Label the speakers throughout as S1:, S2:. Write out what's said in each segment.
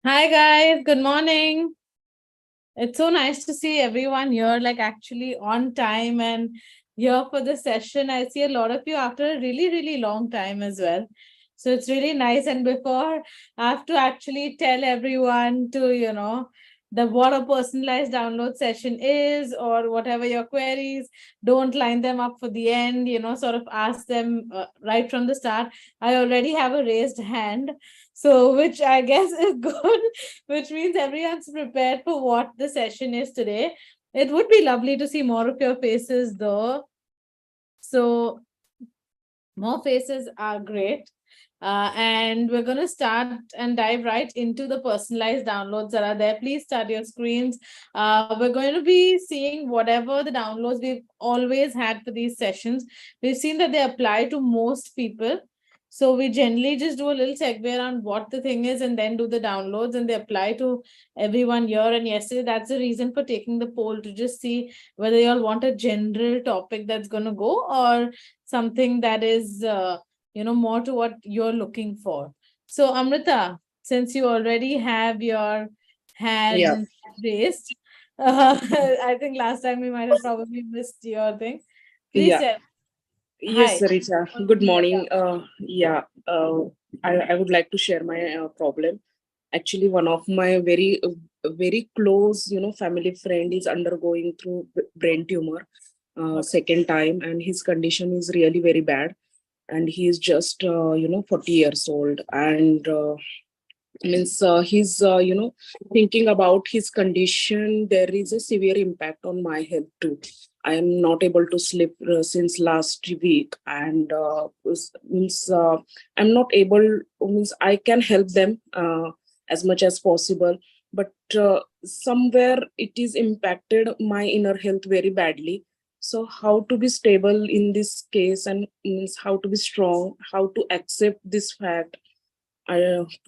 S1: Hi guys, good morning. It's so nice to see everyone here, like actually on time and here for the session. I see a lot of you after a really, really long time as well. So it's really nice. And before I have to actually tell everyone to, the what a personalized download session is or whatever your queries, don't line them up for the end, sort of ask them right from the start. I already have a raised hand. So, which I guess is good, which means everyone's prepared for what the session is today. It would be lovely to see more of your faces, though. So, more faces are great. And we're going to start and dive right into the personalized downloads that are there. Please start your screens. We're going to be seeing whatever the downloads we've always had for these sessions. We've seen that they apply to most people. So we generally just do a little segue around what the thing is and then do the downloads, and they apply to everyone here. And yesterday, that's the reason for taking the poll, to just see whether you all want a general topic that's going to go or something that is more to what you're looking for. So Amrita, since you already have your
S2: Yeah,
S1: hand raised, I think last time we might have probably missed your thing. Please
S2: yeah.
S1: tell.
S2: Yes,
S1: Hi.
S2: Richa. Good morning. I would like to share my problem. Actually, one of my very close, family friend is undergoing through brain tumor,
S1: Okay.
S2: second time, and his condition is really very bad. And he is just, 40 years old, and means he's thinking about his condition. There is a severe impact on my health too. I am not able to sleep since last week, and means I'm not able, means I can help them as much as possible, but somewhere it is impacted my inner health very badly. So how to be stable in this case, and means how to be strong, how to accept this fact.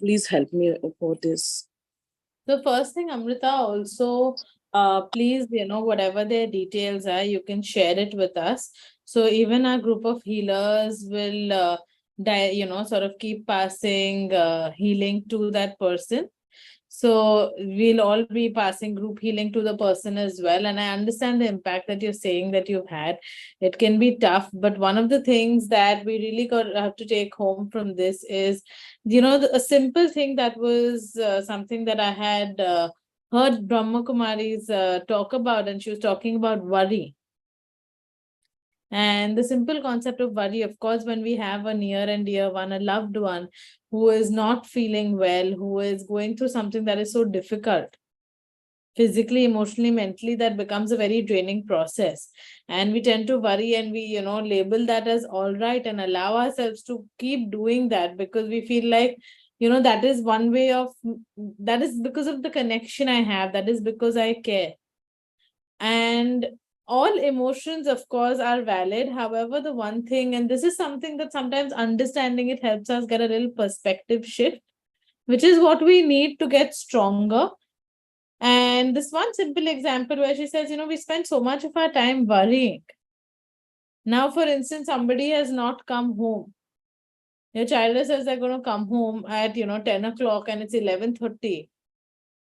S2: Please help me for this.
S1: The first thing, Amrita, also, please, whatever their details are, you can share it with us. So even our group of healers will, sort of keep passing healing to that person. So we'll all be passing group healing to the person as well. And I understand the impact that you're saying that you've had. It can be tough, but one of the things that we really got have to take home from this is, a simple thing that was something that I had heard Brahma Kumari's talk about, and she was talking about worry. And the simple concept of worry, of course, when we have a near and dear one, a loved one who is not feeling well, who is going through something that is so difficult, physically, emotionally, mentally, that becomes a very draining process. And we tend to worry and we, label that as all right and allow ourselves to keep doing that because we feel like, that is one way of, that is because of the connection I have, that is because I care. And all emotions, of course, are valid. However, the one thing, and this is something that sometimes understanding it helps us get a little perspective shift, which is what we need to get stronger. And this one simple example where she says, we spend so much of our time worrying. Now, for instance, somebody has not come home. Your child says they're going to come home at, 10 o'clock and it's 11:30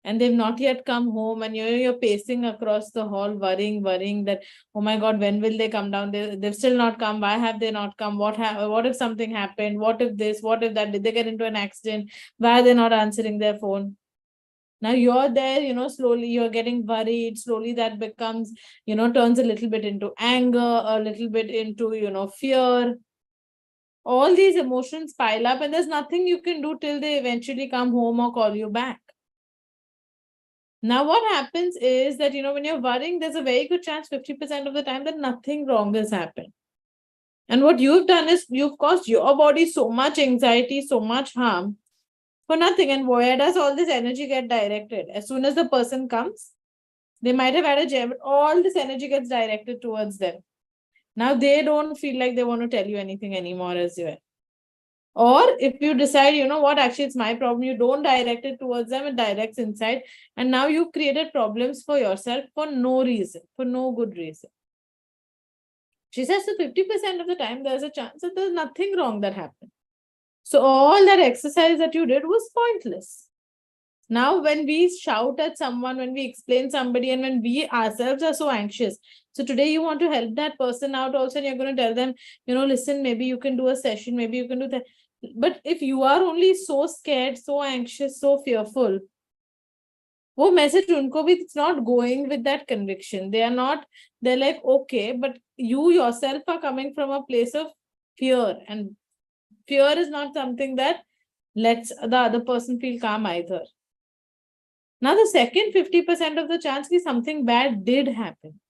S1: and they've not yet come home, and you're pacing across the hall worrying that, oh my god, when will they come down? They've still not come. Why have they not come? What if something happened? What if this? What if that? Did they get into an accident? Why are they not answering their phone? Now you're there, slowly you're getting worried. Slowly that becomes, turns a little bit into anger, a little bit into, fear. All these emotions pile up, and there's nothing you can do till they eventually come home or call you back. Now, what happens is that, when you're worrying, there's a very good chance 50% of the time that nothing wrong has happened. And what you've done is you've caused your body so much anxiety, so much harm for nothing. And where does all this energy get directed? As soon as the person comes, they might have had a jam, but all this energy gets directed towards them. Now they don't feel like they want to tell you anything anymore as well. Or if you decide, what, actually it's my problem, you don't direct it towards them, it directs inside. And now you've created problems for yourself for no reason, for no good reason. She says, so 50% of the time, there's a chance that there's nothing wrong that happened. So all that exercise that you did was pointless. Now, when we shout at someone, when we explain somebody, and when we ourselves are so anxious, so today you want to help that person out also, and you're going to tell them, listen, maybe you can do a session, maybe you can do that. But if you are only so scared, so anxious, so fearful, वो message उनको भी, it's not going with that conviction. They're like, okay, but you yourself are coming from a place of fear, and fear is not something that lets the other person feel calm either. Now, the second 50% of the chance is something bad did happen.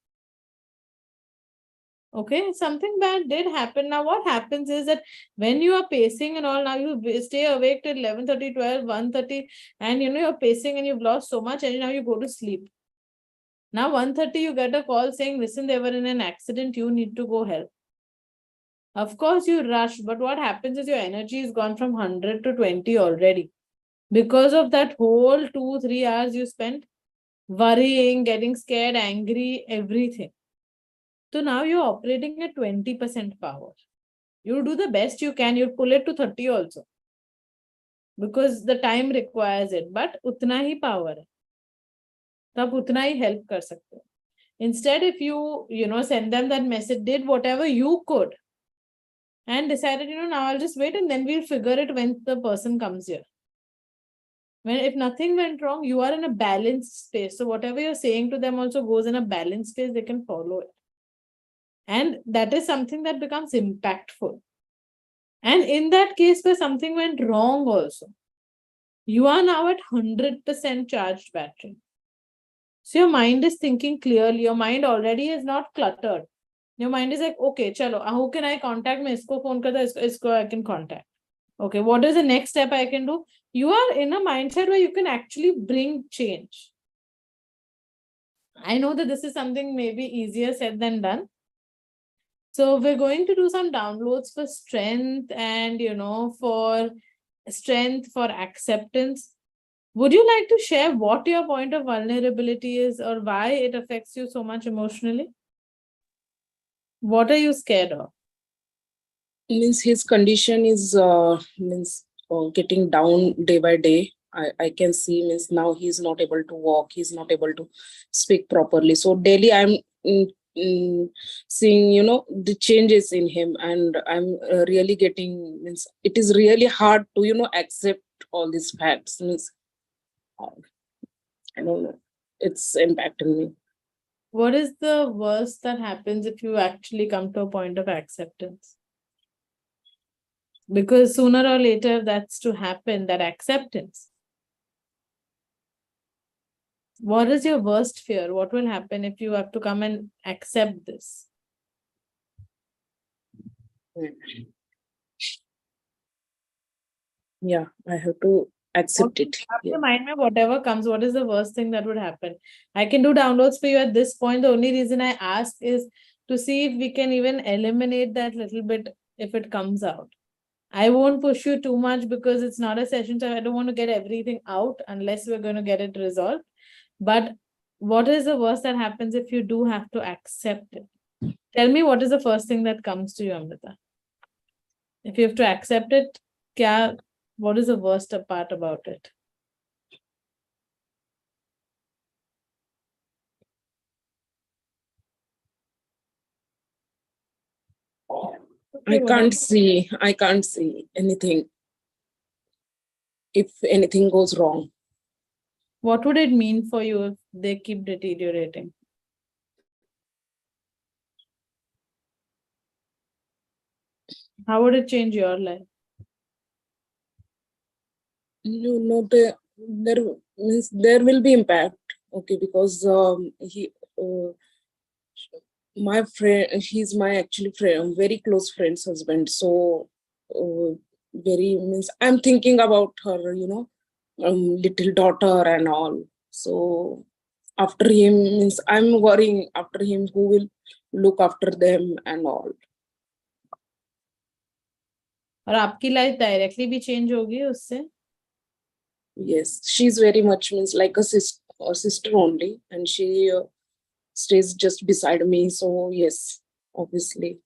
S1: Okay, something bad did happen. Now, what happens is that when you are pacing and all, now you stay awake till 11:30, 12, 1:30, and you're pacing and you've lost so much, and now you go to sleep. Now, 1:30, you get a call saying, listen, they were in an accident, you need to go help. Of course, you rush, but what happens is your energy is gone from 100 to 20 already. Because of that whole 2-3 hours you spent worrying, getting scared, angry, everything. So now you're operating at 20% power. You do the best you can, you pull it to 30 also. Because the time requires it. But utna hi power hai. तब उतना ही help कर सकते हो. Instead, if you send them that message, did whatever you could, and decided, now I'll just wait and then we'll figure it when the person comes here. If nothing went wrong, you are in a balanced space. So whatever you're saying to them also goes in a balanced space, they can follow it. And that is something that becomes impactful. And in that case where something went wrong also, you are now at 100% charged battery. So your mind is thinking clearly. Your mind already is not cluttered. Your mind is like, okay, chalo, who can I contact? मैं इसको phone करता, इसको I can contact. Okay, what is the next step I can do? You are in a mindset where you can actually bring change. I know that this is something maybe easier said than done. So we're going to do some downloads for strength and, for strength, for acceptance. Would you like to share what your point of vulnerability is or why it affects you so much emotionally? What are you scared of?
S2: Means his condition is getting down day by day. I can see, means now he's not able to walk, he's not able to speak properly. So daily I'm seeing the changes in him, and I'm really getting, means it is really hard to accept all these facts. Means I don't know, it's impacting me.
S1: What is the worst that happens if you actually come to a point of acceptance? Because sooner or later that's to happen, that acceptance. What is your worst fear? What will happen if you have to come and accept this?
S2: Yeah, I have to accept it.
S1: You remind me, whatever comes, what is the worst thing that would happen? I can do downloads for you at this point. The only reason I ask is to see if we can even eliminate that little bit if it comes out. I won't push you too much because it's not a session, so I don't want to get everything out unless we're going to get it resolved. But what is the worst that happens if you do have to accept it? Tell me, what is the first thing that comes to you, Amrita? If you have to accept it, what is the worst part about it?
S2: I can't see anything if anything goes wrong.
S1: What would it mean for you if they keep deteriorating? How would it change your life?
S2: There will be impact. Okay, because my friend, he's my actually friend, very close friend's husband. So very, means I'm thinking about her, little daughter and all. So after him, means I'm worrying after him, who will look after them and all.
S1: और आपकी life directly भी change होगी उससे?
S2: Yes, she's very much, means like a sister only, and she stays just beside me. So yes, obviously.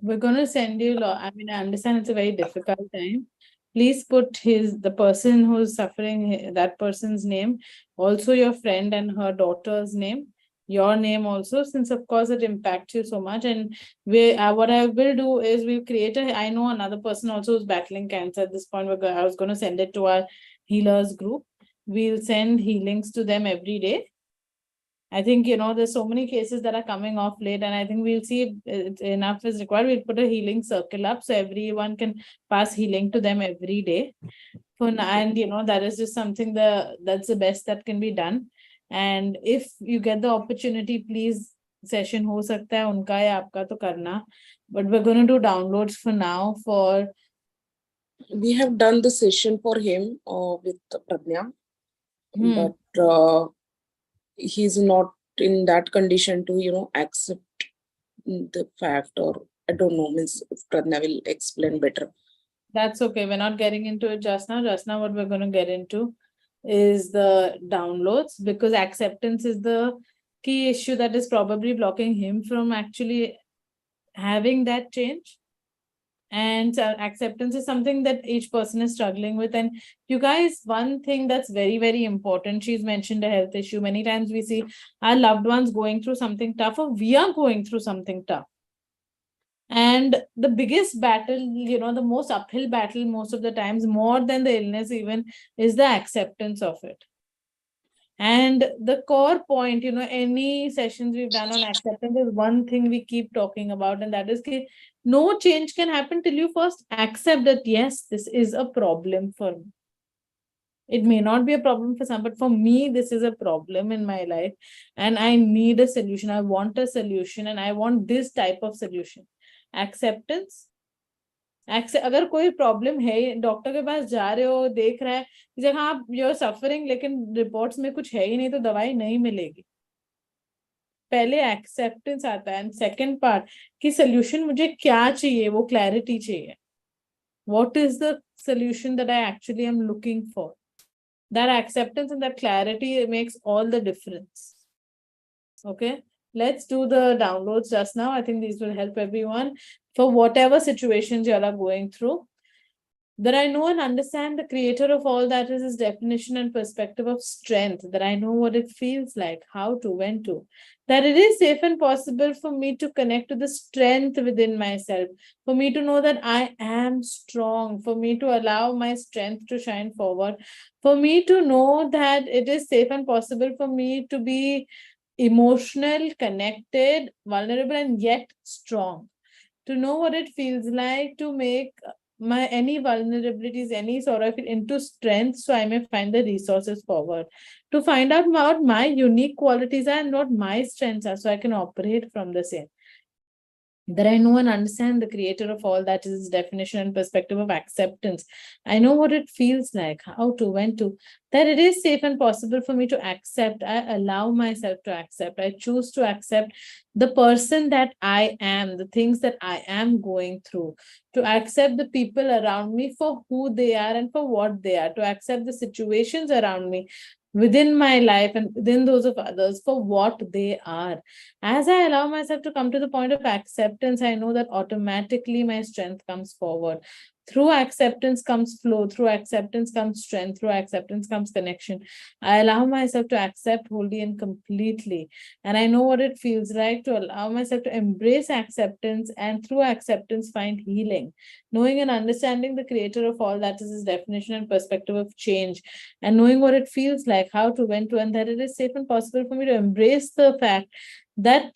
S1: We're going to send you, I understand it's a very difficult time, Please put the person who's suffering, that person's name, also your friend and her daughter's name, your name also, since of course it impacts you so much. And what I will do is we'll create I know another person also who's battling cancer at this point. I was going to send it to our healers group. We'll send healings to them every day. I think, there's so many cases that are coming off late, and I think we'll see if enough is required. We'll put a healing circle up so everyone can pass healing to them every day. And that is just something that's the best that can be done. And if you get the opportunity, please, session ho sakta hai unka ya aapka to karna. But we're going to do downloads for now.
S2: We have done the session for him with Pradnya, but he's not in that condition to accept the fact, or I don't know, means Pradnya will explain better.
S1: That's okay. We're not getting into it just now. Just now, what we're going to get into is the downloads, because acceptance is the key issue that is probably blocking him from actually having that change. And acceptance is something that each person is struggling with. And you guys, one thing that's very, very important, she's mentioned a health issue. Many times we see our loved ones going through something tough, or we are going through something tough. And the biggest battle, the most uphill battle most of the times, more than the illness even, is the acceptance of it. And the core point, any sessions we've done on acceptance is one thing we keep talking about, and that is that no change can happen till you first accept that, yes, this is a problem for me. It may not be a problem for some, but for me, this is a problem in my life, and I need a solution. I want a solution, and I want this type of solution. Acceptance. अगर कोई problem है, doctor के पास जा रहे हो, देख रहा है कि हाँ आप you're suffering, लेकिन रिपोर्ट्स में कुछ है ही नहीं, तो दवाई नहीं मिलेगी. पहले एक्सेप्टेंस आता है, एंड सेकंड पार्ट कि सोल्यूशन मुझे क्या चाहिए, वो क्लैरिटी चाहिए. What is the solution that I actually am looking for? That acceptance and that clarity makes all the difference. Okay, let's do the downloads just now. I think these will help everyone for whatever situations you all are going through. That I know and understand the creator of all that is his definition and perspective of strength. That I know what it feels like, how to, when to. That it is safe and possible for me to connect to the strength within myself. For me to know that I am strong. For me to allow my strength to shine forward. For me to know that it is safe and possible for me to be emotional, connected, vulnerable, and yet strong. To know what it feels like to make my any vulnerabilities, any sort of into strength, so I may find the resources forward. To find out what my unique qualities are and what my strengths are, so I can operate from the same. That I know and understand the creator of all that is his definition and perspective of acceptance. I know what it feels like, how to, when to, that it is safe and possible for me to accept. I allow myself to accept. I choose to accept the person that I am, the things that I am going through, to accept the people around me for who they are and for what they are, to accept the situations around me within my life and within those of others for what they are. As I allow myself to come to the point of acceptance, I know that automatically my strength comes forward. Through acceptance comes flow, through acceptance comes strength, through acceptance comes connection. I allow myself to accept wholly and completely. And I know what it feels like to allow myself to embrace acceptance, and through acceptance find healing. Knowing and understanding the creator of all that is his definition and perspective of change, and knowing what it feels like, how to, when to, and that it is safe and possible for me to embrace the fact that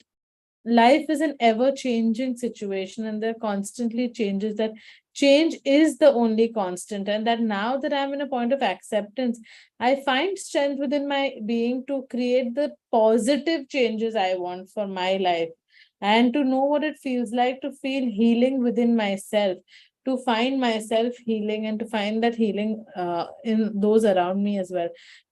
S1: life is an ever-changing situation, and there are constantly changes, that change is the only constant, and that now that I'm in a point of acceptance, I find strength within my being to create the positive changes I want for my life, and to know what it feels like to feel healing within myself, to find myself healing, and to find that healing in those around me as well.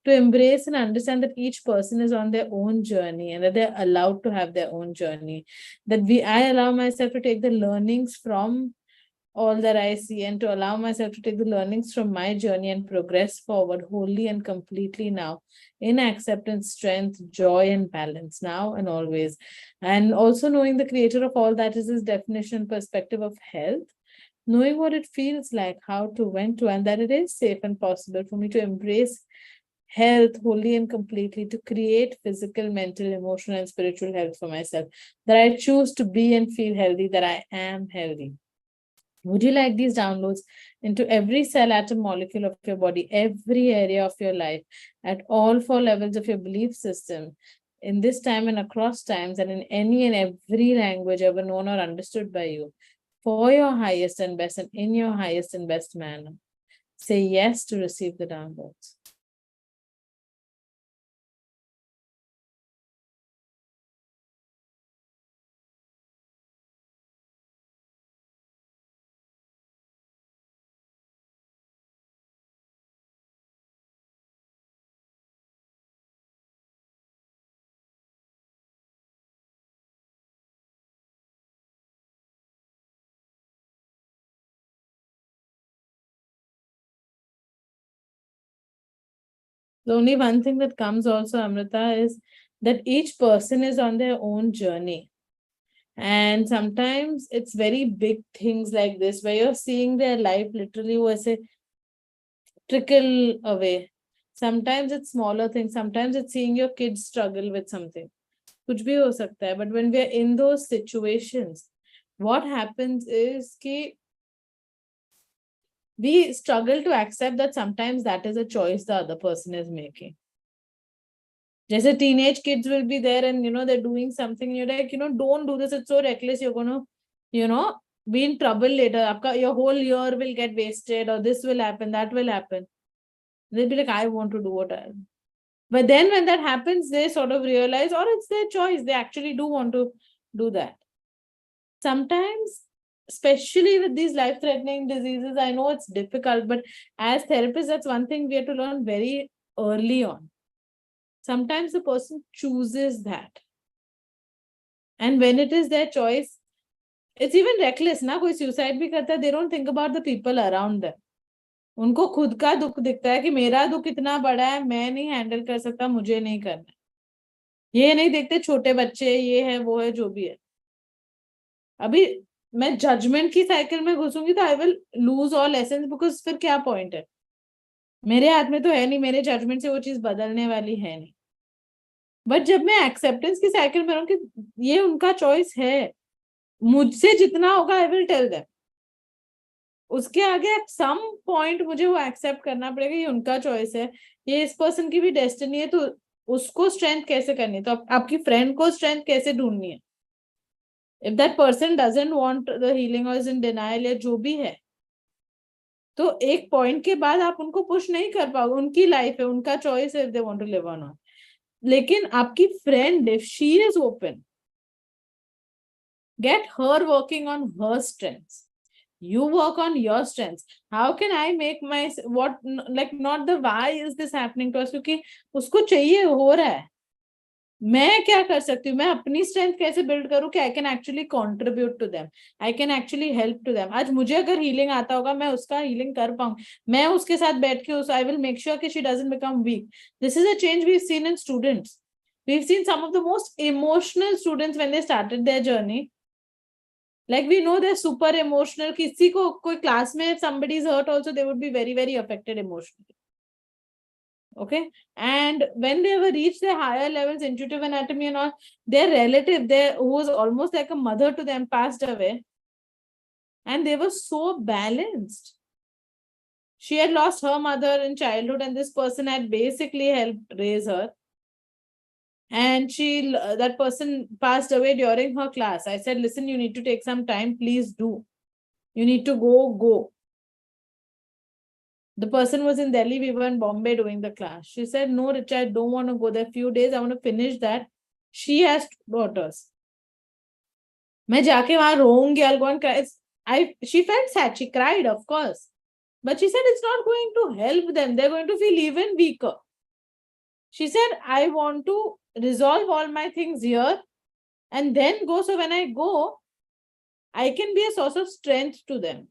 S1: To embrace and understand that each person is on their own journey, and that they're allowed to have their own journey. That I allow myself to take the learnings from all that I see, and to allow myself to take the learnings from my journey and progress forward wholly and completely now, in acceptance, strength, joy, and balance, now and always. And also knowing the creator of all that is his definition and perspective of health, knowing what it feels like, how to, when to, and that it is safe and possible for me to embrace health wholly and completely, to create physical, mental, emotional, and spiritual health for myself. That I choose to be and feel healthy, that I am healthy. Would you like these downloads into every cell, atom, molecule of your body, every area of your life, at all four levels of your belief system, in this time and across times, and in any and every language ever known or understood by you, for your highest and best, and in your highest and best manner? Say yes to receive the downloads. The only one thing that comes also, Amrita, is that each person is on their own journey. And sometimes it's very big things like this where you're seeing their life literally was a trickle away. Sometimes it's smaller things. Sometimes it's seeing your kids struggle with something. Kuch bhi ho sakta hai. But when we are in those situations, what happens is ki we struggle to accept that sometimes that is a choice the other person is making. Just a teenage kids will be there and they're doing something and you're like, don't do this, it's so reckless, you're gonna, you know, be in trouble later. Your whole year will get wasted, or this will happen, that will happen. They'll be like, I want to do what I. But then when that happens, they sort of realize, or it's their choice, they actually do want to do that. Sometimes, especially with these life-threatening diseases, I know it's difficult, but as therapists, that's one thing we have to learn very early on. Sometimes the person chooses that. And when it is their choice, it's even reckless. Na koi suicide bhi karta, they don't think about the people around them. उनको खुद का दुख दिखता है कि मेरा दुख इतना बड़ा है, मैं नहीं हैंडल कर सकता, मुझे नहीं करना. ये नहीं देखते छोटे बच्चे, ये है वो है जो भी है. अभी मैं जजमेंट की साइकिल में घुसूंगी तो I will lose all essence, because फिर क्या पॉइंट है. मेरे हाथ में तो है नहीं, मेरे जजमेंट से वो चीज बदलने वाली है नहीं. बट जब मैं एक्सेप्टेंस की साइकिल में रहूं कि ये उनका चॉइस है, मुझसे जितना होगा आई विल टेल देम. उसके आगे एट सम पॉइंट मुझे वो एक्सेप्ट करना पड़ेगा, ये उनका चॉइस है, ये इस पर्सन की भी डेस्टिनी है, तो उसको स्ट्रेंथ कैसे करनी है, तो आपकी फ्रेंड को स्ट्रेंथ कैसे ढूंढनी है. If that person doesn't want the healing और इज इन डिनायल या जो भी है, तो एक पॉइंट के बाद आप उनको पुश नहीं कर पाओगे. उनकी लाइफ है, उनका चॉइस है, if they want to live on not. लेकिन आपकी friend, if she is open, get her working on her strengths, you work on your strengths. How can I make my what, like, not the why is this happening to us, क्योंकि उसको चाहिए, हो रहा है. मैं क्या कर सकती हूँ, मैं अपनी स्ट्रेंथ कैसे बिल्ड करूँ कि I can actually contribute to them, I can actually help to them. आज मुझे अगर हीलिंग आता होगा, मैं उसका हीलिंग कर पाऊँ, मैं उसके साथ बैठ के उस आई विल मेक श्योर कि she doesn't become weak. This is a change we have seen in students. We have seen some of the most emotional students when they started their journey. Like, we know they're super emotional. किसी को कोई class में somebody is hurt also, they would be very very affected emotionally. Okay, and when they ever reach their higher levels, intuitive anatomy and all, their relative, who was almost like a mother to them, passed away, and they were so balanced. She had lost her mother in childhood, and this person had basically helped raise her. And that person passed away during her class. I said, listen, you need to take some time, please do. You need to go. The person was in Delhi, we were in Bombay doing the class. She said, no, Richa, I don't want to go there. Few days, I want to finish that. She has 2 daughters. मैं जाके वहां रोऊंगी, I'll go and cry. She felt sad, she cried, of course. But she said it's not going to help them. They're going to feel even weaker. She said, I want to resolve all my things here and then go. So when I go, I can be a source of strength to them.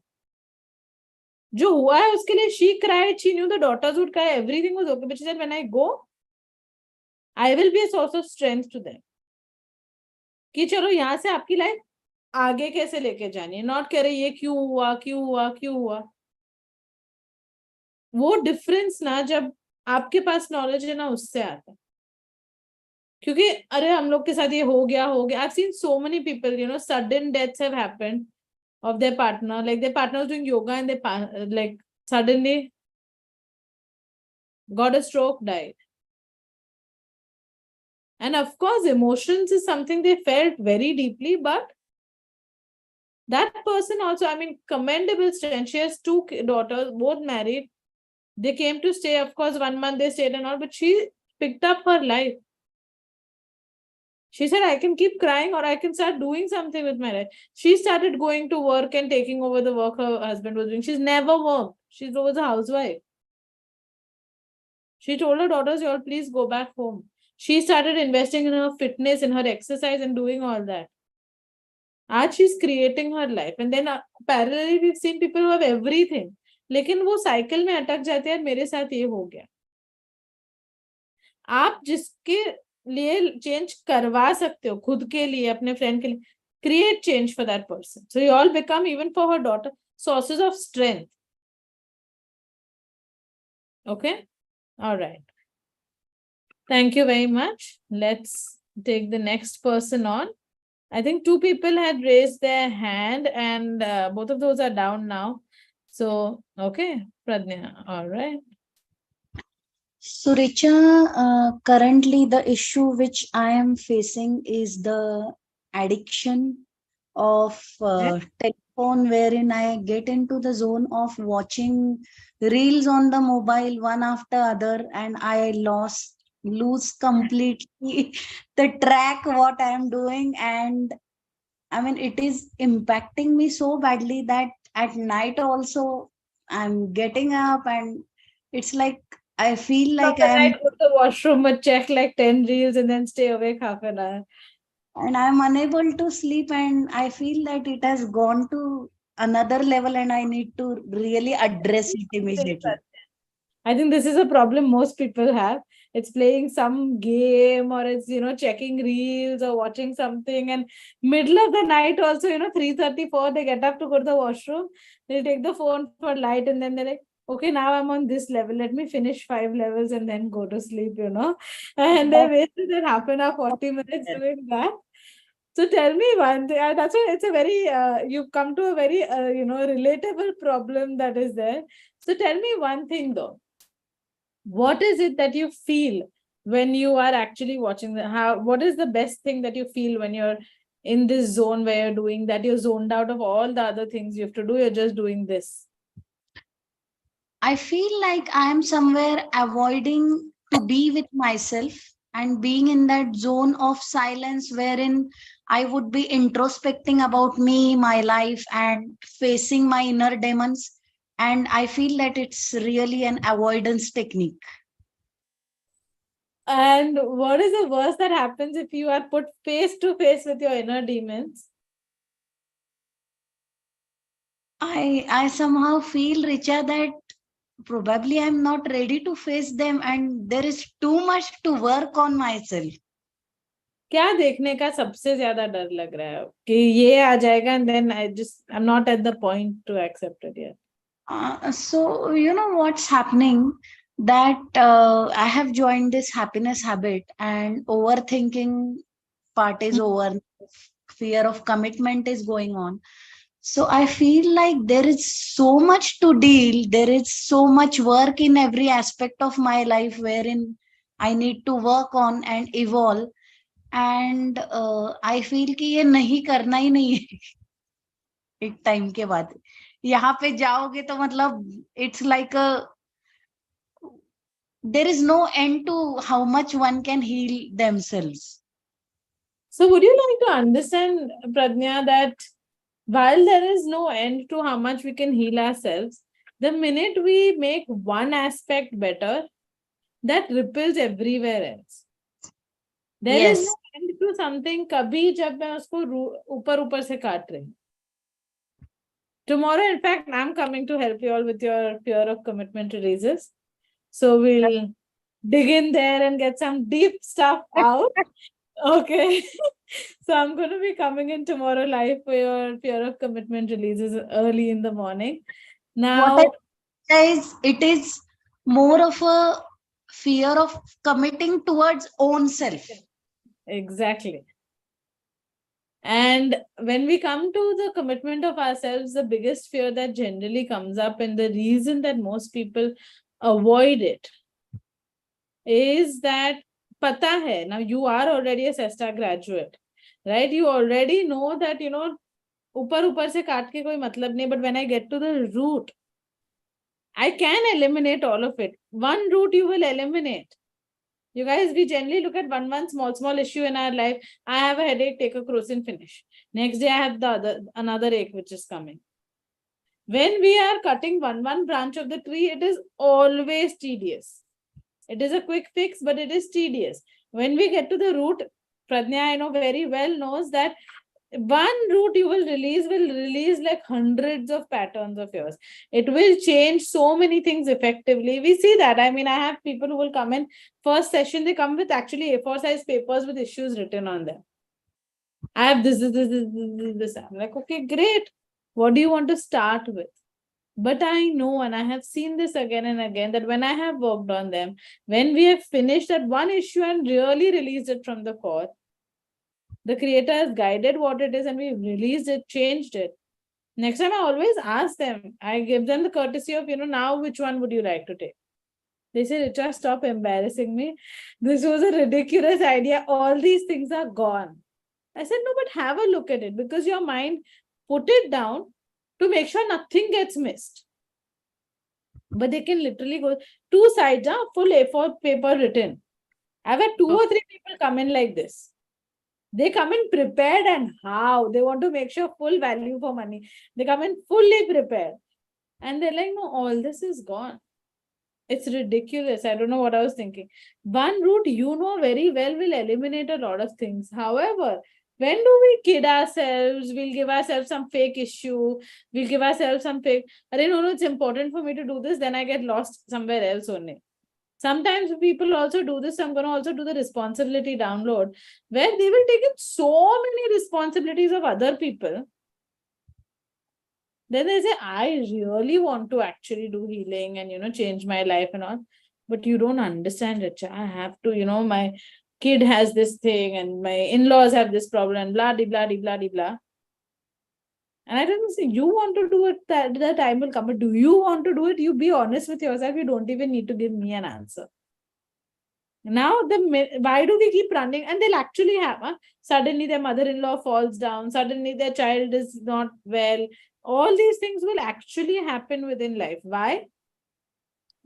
S1: जो हुआ है उसके लिए she cried, she knew the daughters would cry, everything was okay. But she said, when I go, I will be a source of strength to them. कि चलो यहाँ से आपकी लाइफ आगे कैसे लेके जानी है, नॉट कह रहे ये क्यों हुआ क्यों हुआ क्यों हुआ। वो डिफरेंस ना जब आपके पास नॉलेज है ना उससे आता है, क्योंकि अरे हम लोग के साथ ये हो गया, I've seen so many people, you know, sudden deaths have happened of their partner, like their partner was doing yoga and they like suddenly got a stroke, died. And of course emotions is something they felt very deeply, but that person also, I mean, commendable strength. She has two daughters, both married. They came to stay, of course 1 month they stayed and all, but she picked up her life. She said, I can keep crying or I can start doing something with my life. She started going to work and taking over the work her husband was doing. She's never worked. She was a housewife. She told her daughters, you all please go back home. She started investing in her fitness, in her exercise and doing all that. आज she's creating her life. And then parallelly we've seen people who have everything. लेकिन वो cycle में अटक जाते हैं, मेरे साथ ये हो गया। आप जिसके लिए चेंज करवा सकते हो, खुद के लिए, अपने फ्रेंड के लिए, create change for that person. So you all become, even for her daughter, sources of strength. Okay? All right. Thank you very much. Let's take the next person on. I think 2 people had raised their hand and both of those are down now. So, okay, Pradnya, all right.
S3: So, Richa, currently the issue which I am facing is the addiction of telephone, wherein I get into the zone of watching reels on the mobile one after other, and I lose completely the track what I am doing. And I mean, it is impacting me so badly that at night also I'm getting up and it's like I feel
S1: From
S3: like
S1: the night,
S3: I'm
S1: go to the washroom, but check like 10 reels and then stay awake half an hour.
S3: and I'm unable to sleep, and I feel that it has gone to another level and I need to really address it immediately.
S1: I think this is a problem most people have. It's playing some game or it's, you know, checking reels or watching something, and middle of the night also, you know, 3:34, they get up to go to the washroom. They'll take the phone for light and then they're like, okay, now I'm on this level. Let me finish 5 levels and then go to sleep, you know. And they wasted that half an hour, 40 minutes doing that. So tell me one thing. That's why it's a very, you've come to a very, you know, relatable problem that is there. So tell me one thing though. What is it that you feel when you are actually watching what is the best thing that you feel when you're in this zone where you're doing that, you're zoned out of all the other things you have to do, you're just doing this?
S3: I feel like I am somewhere avoiding to be with myself and being in that zone of silence wherein I would be introspecting about me, my life, and facing my inner demons. And I feel that it's really an avoidance technique.
S1: And what is the worst that happens if you are put face to face with your inner demons?
S3: I somehow feel, Richa, that probably I'm not ready to face them and there is too much to work on myself.
S1: क्या देखने का सबसे ज्यादा डर लग रहा है कि ये आ जाएगा and then I'm not at the point to accept it yet?
S3: So you know what's happening, that I have joined this happiness habit and overthinking part is over, fear of commitment is going on. So I feel like there is so much to deal, there is so much work in every aspect of my life wherein I need to work on and evolve. And I feel कि ये नहीं करना ही नहीं है एक time के बाद यहाँ पे जाओगे तो मतलब it's like a there is no end to how much one can heal themselves.
S1: So would you like to understand, Pradnya, that while there is no end to how much we can heal ourselves, the minute we make one aspect better, that ripples everywhere else. There is
S3: Yes.
S1: no end to something कभी जब मैं उसको ऊपर ऊपर से काट रही हूँ. Tomorrow, in fact, I'm coming to help you all with your fear of commitment releases. So we'll dig in there and get some deep stuff out. Okay. So I'm going to be coming in tomorrow live for your fear of commitment releases early in the morning.
S3: What I
S1: Now,
S3: is, it is more of a fear of committing towards own self.
S1: exactly. And when we come to the commitment of ourselves, the biggest fear that generally comes up, and the reason that most people avoid it, is that pata hai. Now, you are already a SESTA graduate, right? You already know that, ऊपर ऊपर से काट के कोई मतलब नहीं, but when I get to the root, I can eliminate all of it. One root you will eliminate. You guys, we generally look at one small issue in our life. I have a headache, take a Crocin, finish. Next day I have another ache which is coming. When we are cutting one branch of the tree, it is always tedious. It is a quick fix, but it is tedious. When we get to the root, Pradnya, I know very well, knows that one root you will release like hundreds of patterns of yours. It will change so many things effectively. We see that. I mean, I have people who will come in first session, they come with actually A4 size papers with issues written on them. I have this. I'm like, okay, great. What do you want to start with? But I know, and I have seen this again and again, that when I have worked on them, when we have finished that one issue and really released it from the core, the creator has guided what it is and we've released it, changed it. Next time I always ask them, I give them the courtesy of, now which one would you like to take? They say, Richa, stop embarrassing me. This was a ridiculous idea. All these things are gone. I said, no, but have a look at it, because your mind put it down to make sure nothing gets missed. But they can literally go 2 sides, full A4 paper written. I've had 2 or 3 people come in like this. They come in prepared, and how they want to make sure full value for money. They come in fully prepared. And they're like, no, all this is gone. It's ridiculous. I don't know what I was thinking. One route, very well, will eliminate a lot of things. However, when do we kid ourselves? We'll give ourselves some fake issue. We'll give ourselves some fake. I don't know, it's important for me to do this. Then I get lost somewhere else only. Sometimes people also do this. I'm going to also do the responsibility download, where they will take in so many responsibilities of other people. Then they say, I really want to actually do healing and, change my life and all. But you don't understand, Richa. I have to, my kid has this thing and my in-laws have this problem and blah, blah, blah, blah, blah. And I don't say you want to do it, that the time will come. But do you want to do it? You be honest with yourself. You don't even need to give me an answer. Now, why do we keep running? And they'll actually have, suddenly their mother-in-law falls down. Suddenly their child is not well. All these things will actually happen within life. Why?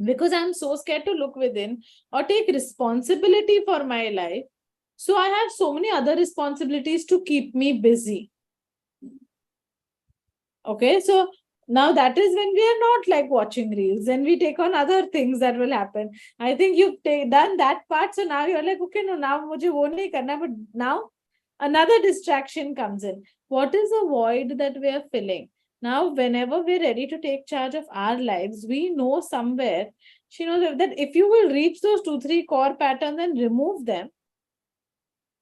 S1: Because I'm so scared to look within or take responsibility for my life. So I have so many other responsibilities to keep me busy. Okay, so now that is when we are not like watching reels and we take on other things that will happen. I think you've done that part. So now you're like, okay, no, now mujhe wo nahi karna, but now another distraction comes in. What is the void that we are filling? Now, whenever we're ready to take charge of our lives, we know somewhere, she knows that if you will reach those 2, 3 core patterns and remove them,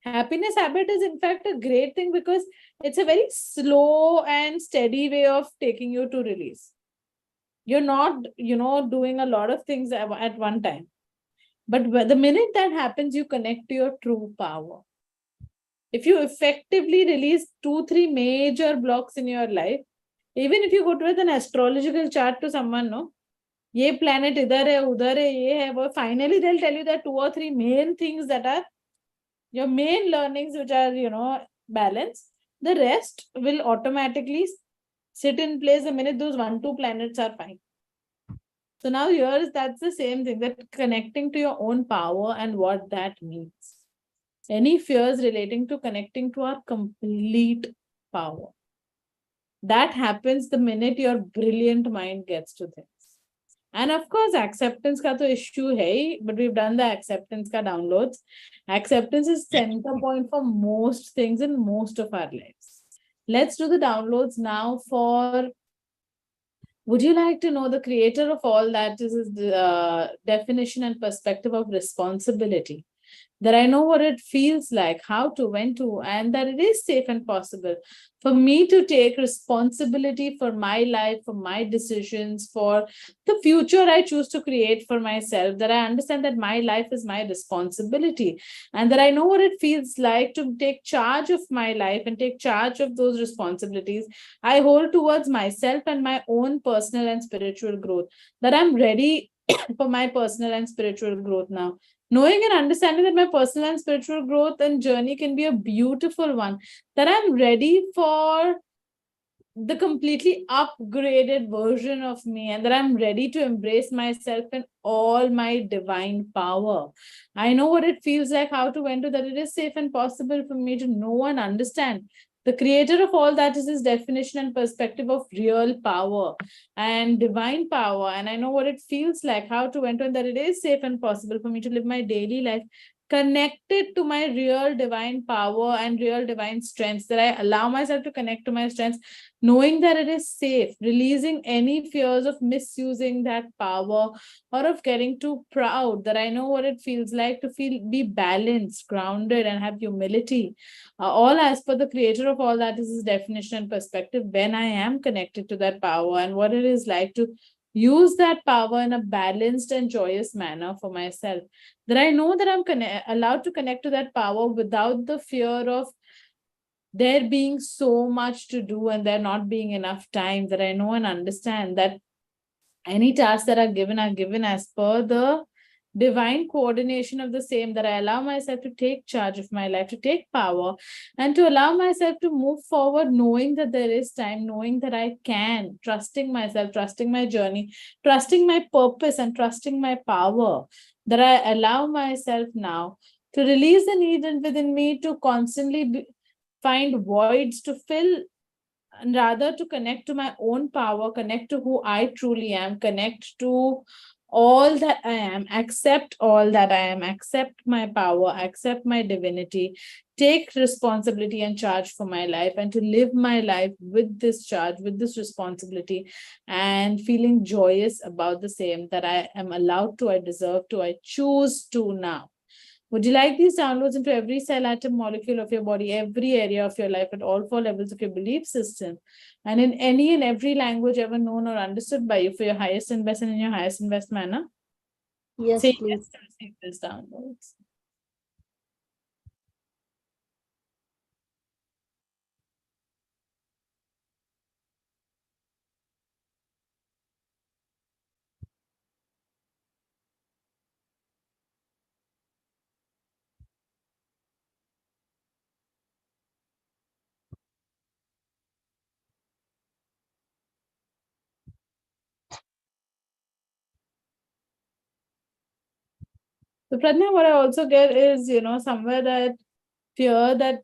S1: happiness habit is in fact a great thing, because it's a very slow and steady way of taking you to release. You're not, doing a lot of things at one time. But the minute that happens, you connect to your true power. If you effectively release 2, 3 major blocks in your life, even if you go to an astrological chart to someone, no, ye planet idhar hai, udhar hai, ye hai, but finally they'll tell you that 2 or 3 main things that are your main learnings, which are, balanced. The rest will automatically sit in place the minute those 1, 2 planets are fine. So now that's the same thing, that connecting to your own power and what that means. Any fears relating to connecting to our complete power. That happens the minute your brilliant mind gets to things. And of course, acceptance ka to issue hai, but we've done the acceptance ka downloads. Acceptance is center point for most things in most of our lives. Let's do the downloads now for, would you like to know the creator of all that is the definition and perspective of responsibility? that I know what it feels like, how to, when to, and that it is safe and possible for me to take responsibility for my life, for my decisions, for the future I choose to create for myself, that I understand that my life is my responsibility, and that I know what it feels like to take charge of my life and take charge of those responsibilities I hold towards myself and my own personal and spiritual growth, that I'm ready for my personal and spiritual growth now. Knowing and understanding that my personal and spiritual growth and journey can be a beautiful one, that I'm ready for the completely upgraded version of me, and that I'm ready to embrace myself in all my divine power. I know what it feels like, how to, when to, that it is safe and possible for me to know and understand the creator of all that is his definition and perspective of real power and divine power. And I know what it feels like, how to, when to, and that it is safe and possible for me to live my daily life connected to my real divine power and real divine strengths, that I allow myself to connect to my strengths, knowing that it is safe, releasing any fears of misusing that power or of getting too proud, that I know what it feels like to be balanced, grounded, and have humility, all as per the creator of all that is his definition and perspective, when I am connected to that power, and what it is like to use that power in a balanced and joyous manner for myself, that I know that I'm allowed to connect to that power without the fear of there being so much to do and there not being enough time, that I know and understand that any tasks that are given as per the divine coordination of the same, that I allow myself to take charge of my life, to take power, and to allow myself to move forward, knowing that there is time, knowing that I can, trusting myself, trusting my journey, trusting my purpose, and trusting my power, that I allow myself now to release the need within me to constantly find voids to fill, and rather to connect to my own power, connect to who I truly am, connect to all that I am, accept all that I am, accept my power, accept my divinity, take responsibility and charge for my life, and to live my life with this charge, with this responsibility, and feeling joyous about the same, that I am allowed to, I deserve to, I choose to now. Would you like these downloads into every cell, atom, molecule of your body, every area of your life, at all four levels of your belief system, and in any and every language ever known or understood by you, for your highest and best and in your highest and best manner?
S3: Yes,
S1: Say
S3: please.
S1: yes to receive these downloads. So Pradnya, what I also get is, somewhere that fear that,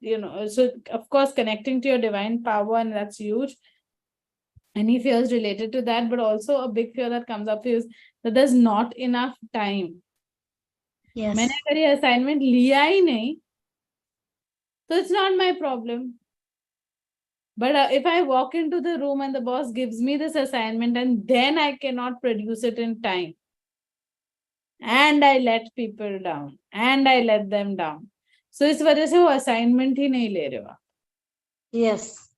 S1: so of course connecting to your divine power, and that's huge. Any fears related to that, but also a big fear that comes up is that there's not enough time.
S3: Yes.
S1: मैंने अगर ये assignment लिया ही नहीं, so it's not my problem. But if I walk into the room and the boss gives me this assignment and then I cannot produce it in time, and I let people down, and I let them down, so इस वजह से वो assignment ही नहीं ले रहे हो.
S3: Yes.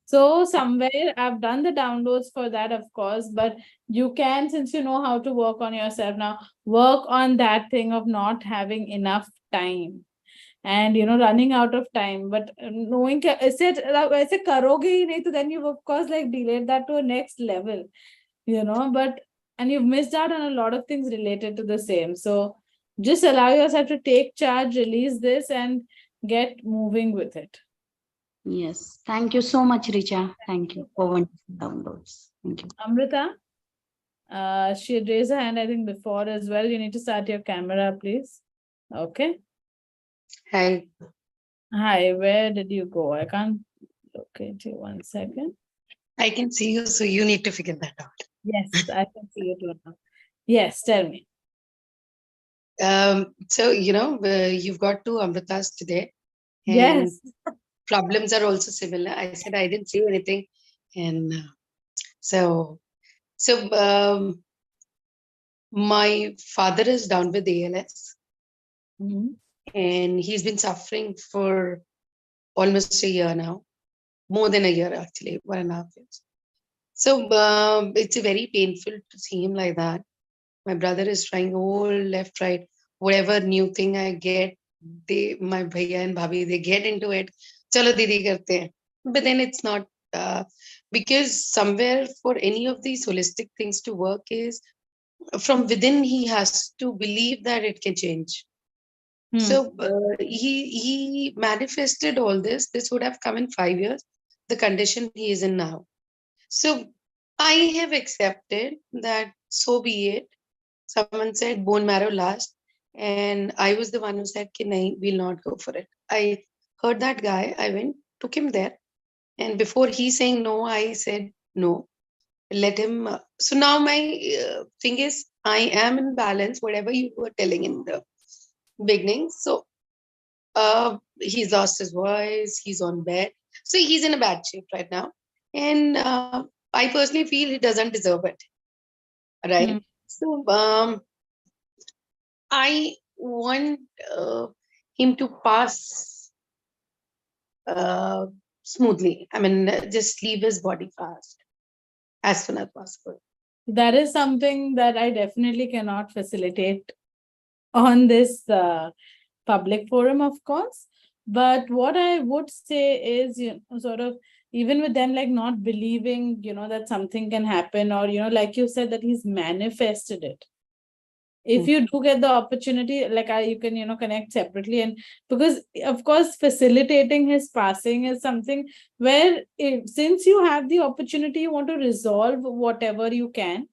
S1: So somewhere I've done the downloads for that, of course, but you can, since you know how to work on yourself now, work on that thing of not having enough time and running out of time. But knowing ऐसे करोगे ही नहीं, तो then you've of course like delayed that to a next level, but and you've missed out on a lot of things related to the same. So just allow yourself to take charge, release this, and get moving with it.
S3: Yes. Thank you so much, Richa. Thank you for wonderful downloads. Thank you.
S1: Amrita, she had raised her hand, I think, before as well. You need to start your camera, please. Okay.
S4: Hi.
S1: Hi, where did you go? I can't locate you. 1 second.
S4: I can see you, so you need to figure that out.
S1: Yes, I can see you too now. Yes, tell me.
S4: So, you've got two Amritas today. And
S1: Yes.
S4: problems are also similar. I said I didn't see anything. And so my father is down with ALS.
S1: Mhm.
S4: and he's been suffering for almost a year now, more than a year actually, 1.5 years. So it's very painful to see him like that. My brother is trying all left, right, whatever new thing I get, my bhaiya and bhabhi, they get into it. Chalo didi karte hain. But then it's not, because somewhere for any of these holistic things to work is from within, he has to believe that it can change. So he manifested all this. This would have come in 5 years, the condition he is in now. So I have accepted that, so be it. Someone said bone marrow last, and I was the one who said, nahi, we'll not go for it. I heard that guy, I went, took him there. And before he saying no, I said no. Let him. So now my thing is, I am in balance, whatever you were telling in the beginning. So he's lost his voice, he's on bed. So he's in a bad shape right now. And I personally feel he doesn't deserve it. Right? So I want him to pass smoothly. I mean, just leave his body fast as soon as possible.
S1: That is something that I definitely cannot facilitate on this public forum, of course. But what I would say is, sort of, even with them like not believing, that something can happen, or, like you said, that he's manifested it. If you do get the opportunity, like you can, connect separately. And because, of course, facilitating his passing is something where since you have the opportunity, you want to resolve whatever you can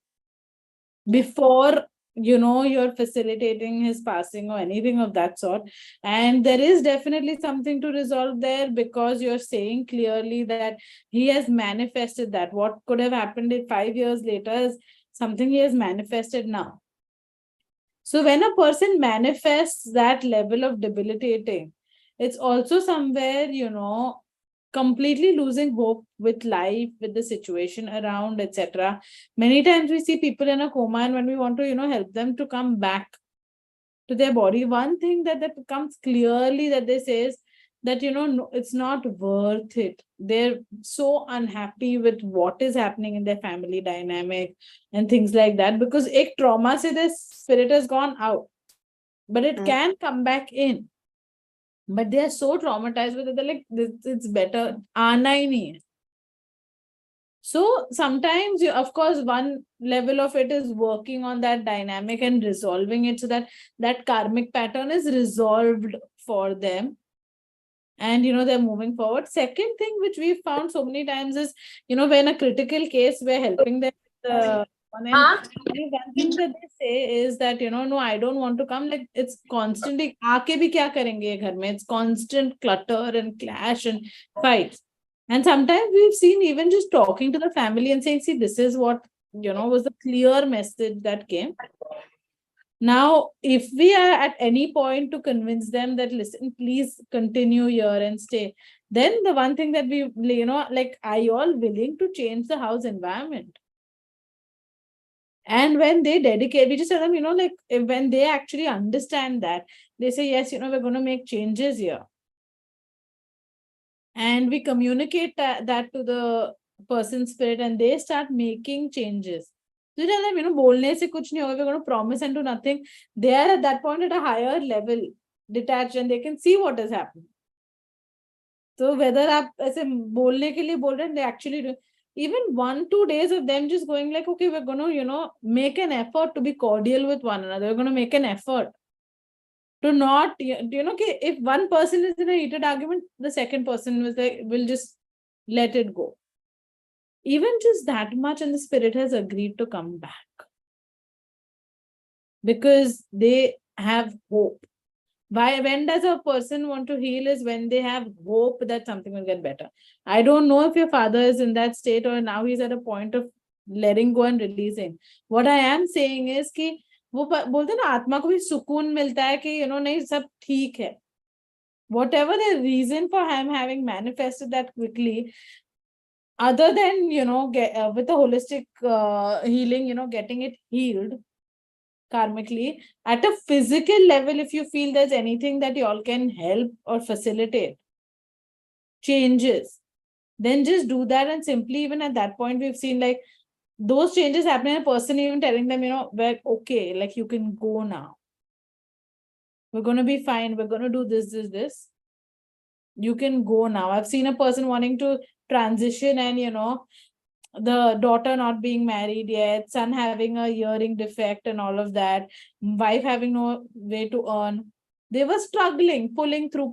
S1: before you're facilitating his passing or anything of that sort. And there is definitely something to resolve there, because you're saying clearly that he has manifested that. What could have happened 5 years later is something he has manifested now. So when a person manifests that level of debilitating, it's also somewhere, completely losing hope with life, with the situation around, etc. Many times we see people in a coma, and when we want to, help them to come back to their body, one thing that becomes clearly that they say is that, no, it's not worth it. They're so unhappy with what is happening in their family dynamic and things like that, because a trauma se their spirit has gone out, but it can come back in. But they are so traumatized with it, they're like, it's better, aana hi nahi hai. So sometimes, of course, one level of it is working on that dynamic and resolving it so that that karmic pattern is resolved for them. And, they're moving forward. Second thing, which we've found so many times is, when a critical case, we're helping them with one thing that they say is that, no, I don't want to come. Like, it's constantly, aake bhi kya karenge ghar mein? It's constant clutter and clash and fights. And sometimes we've seen even just talking to the family and saying, see, this is what, was the clear message that came. Now, if we are at any point to convince them that, listen, please continue here and stay, then the one thing that we, like, are you all willing to change the house environment? And when they dedicate, we just tell them, like, when they actually understand that, they say, yes, we're going to make changes here. And we communicate that to the person's spirit, and they start making changes. So tell them, bolne se kuch nahi hoga, we're going to promise and do nothing. They are at that point at a higher level, detached, and they can see what is happening. So whether aap aise bolne ke liye bol rahe hain, they actually do. Even 1-2 days of them just going like, okay, we're going to, make an effort to be cordial with one another. We're going to make an effort to not, if one person is in a heated argument, the second person will just let it go. Even just that much, and the spirit has agreed to come back. Because they have hope. When does a person want to heal is when they have hope that something will get better. I don't know if your father is in that state or now he's at a point of letting go and releasing. What I am saying is कि वो बोलते ना आत्मा को भी सुकून मिलता है कि नहीं सब ठीक है. Whatever the reason for him having manifested that quickly, other than with the holistic healing, getting it healed, karmically. At a physical level, if you feel there's anything that y'all can help or facilitate changes, then just do that. And simply, even at that point, we've seen like those changes happening, a person even telling them, we're okay, like you can go now. We're going to be fine. We're going to do this. You can go now. I've seen a person wanting to transition and, the daughter not being married yet, son having a hearing defect and all of that, wife having no way to earn. They were struggling, pulling through,